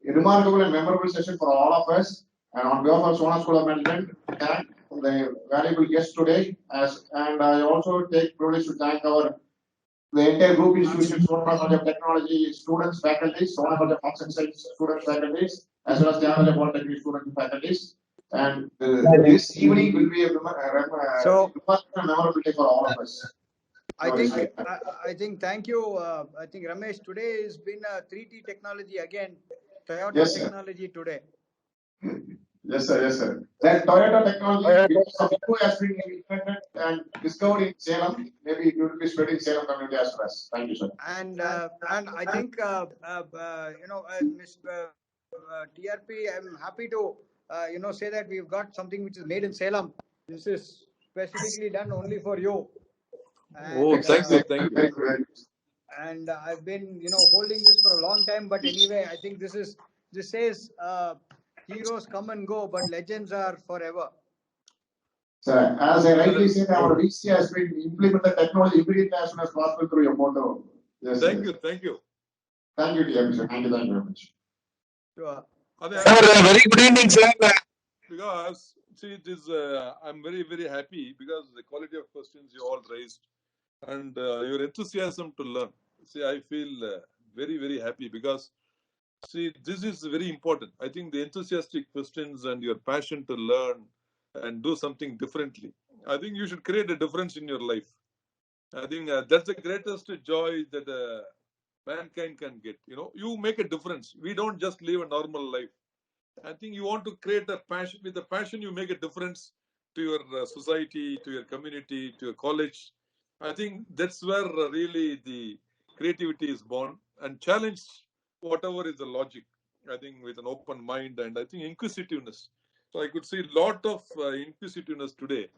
remarkable and memorable session for all of us. And on behalf of Sona School of Management, thank the valuable guest today. And I also take privilege to thank the entire group institutions, Sonargaon College of Technology students, faculties, Sonargaon College of Arts and Science students, faculties, as well as the College of Polytechnic students and faculties. And this evening will be a memorable day for all of us. I think, thank you. I think Ramesh, today has been a 3T technology again, Toyota Yes, sir. technology today. Yes, sir. Yes, sir. That Toyota technology has been invented and discovered in Salem. Maybe it will be spread in Salem community as well. Thank you, sir. And I think Ms. TRP, I'm happy to say that we've got something which is made in Salem. This is specifically done only for you. And, thank you, thank you. And I've been holding this for a long time, but anyway, I think this says heroes come and go, but legends are forever. Sir, as I rightly said, our VC has been implemented technology immediately as soon as possible through your motto. Yes, thank you, thank you. Thank you, dear sir. Thank you very much. Sure. Very good evening, sir. Because see, this I'm very, very happy because the quality of questions you all raised and your enthusiasm to learn. See, I feel very, very happy because see, this is very important. I think the enthusiastic questions and your passion to learn and do something differently. I think you should create a difference in your life. I think that's the greatest joy that mankind can get. You make a difference. We don't just live a normal life. I think you want to create a passion. With the passion, you make a difference to your society, to your community, to your college. I think that's where really the creativity is born and challenge whatever is the logic. I think with an open mind and I think inquisitiveness. So I could see a lot of inquisitiveness today.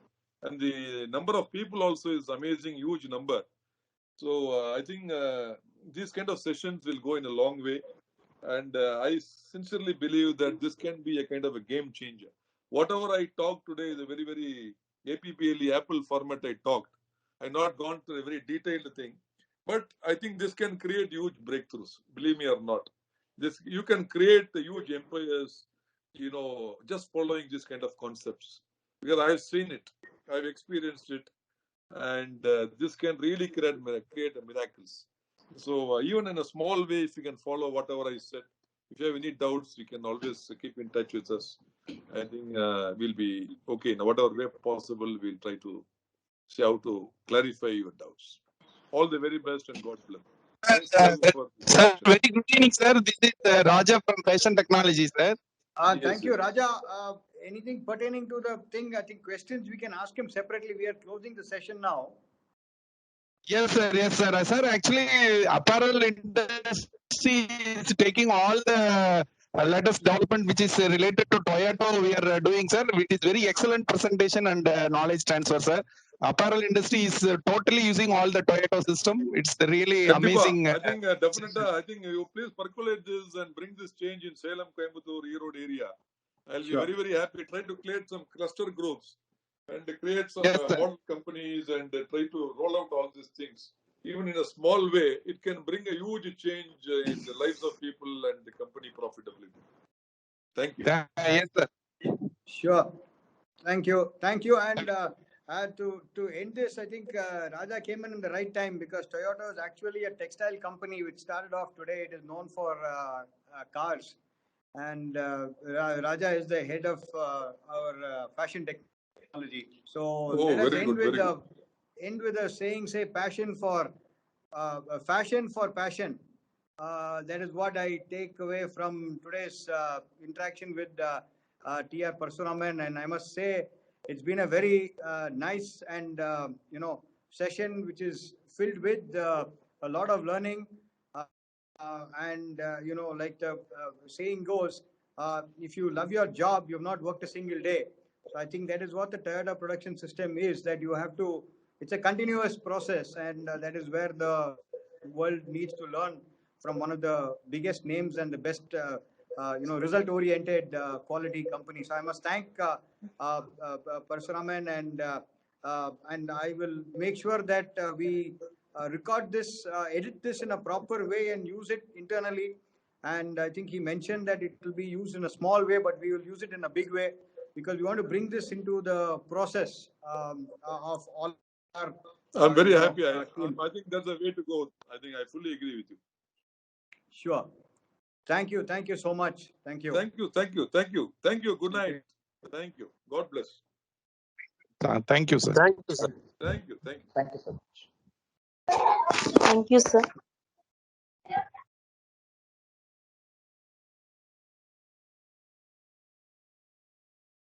And the number of people also is amazing, huge number. So I think these kind of sessions will go in a long way. And I sincerely believe that this can be a kind of a game changer. Whatever I talked today is a very, very APPLE Apple format I talked. I've not gone to a very detailed thing. But I think this can create huge breakthroughs, believe me or not. You can create huge empires, just following this kind of concepts. Because I've seen it, I've experienced it, and this can really create miracles. So even in a small way, if you can follow whatever I said, if you have any doubts, you can always keep in touch with us. I think we'll be okay. Now, whatever way possible, we'll try to see how to clarify your doubts. All the very best and God bless. Sir, very good evening, sir. This is Raja from Fashion Technology, sir. Thank you, Raja. Anything pertaining to the thing, I think questions we can ask him separately. We are closing the session now. Yes, sir. Yes, sir. Sir, actually, apparel industry is taking all the latest development which is related to Toyota. We are doing, sir. It is very excellent presentation and knowledge transfer, sir. Apparel industry is totally using all the Toyota system. It's really amazing. I think definitely. I think you please percolate this and bring this change in Salem, Coimbatore, E-Road area. I'll be very, very happy. Try to create some cluster groups and create some model companies and try to roll out all these things. Even in a small way, it can bring a huge change in the lives of people and the company profitability. Thank you. Yes, sir. Sure. Thank you. Thank you. And to end this, I think Raja came in the right time because Toyota is actually a textile company which started off today. It is known for cars. And Raja is the head of our fashion technology. So let us end with a saying, say, passion for fashion for passion. That is what I take away from today's interaction with T.R. Parasuraman. And I must say, it's been a very nice and session which is filled with a lot of learning. Like the saying goes, if you love your job, you've not worked a single day. So I think that is what the Toyota production system is, that you have to, it's a continuous process, and that is where the world needs to learn from one of the biggest names and the best, result-oriented quality companies. So I must thank Parasuraman, and I will make sure that we record this, edit this in a proper way and use it internally. And I think he mentioned that it will be used in a small way, but we will use it in a big way. because we want to bring this into the process of all our. I'm very happy. team. I think that's the way to go. I think I fully agree with you. Sure. Thank you. Thank you so much. Thank you. Thank you. Thank you. Thank you. Thank you. Good night. Thank you. God bless. Thank you, sir. Thank you, sir. Thank you. Thank you. Thank you so much. Thank you, sir.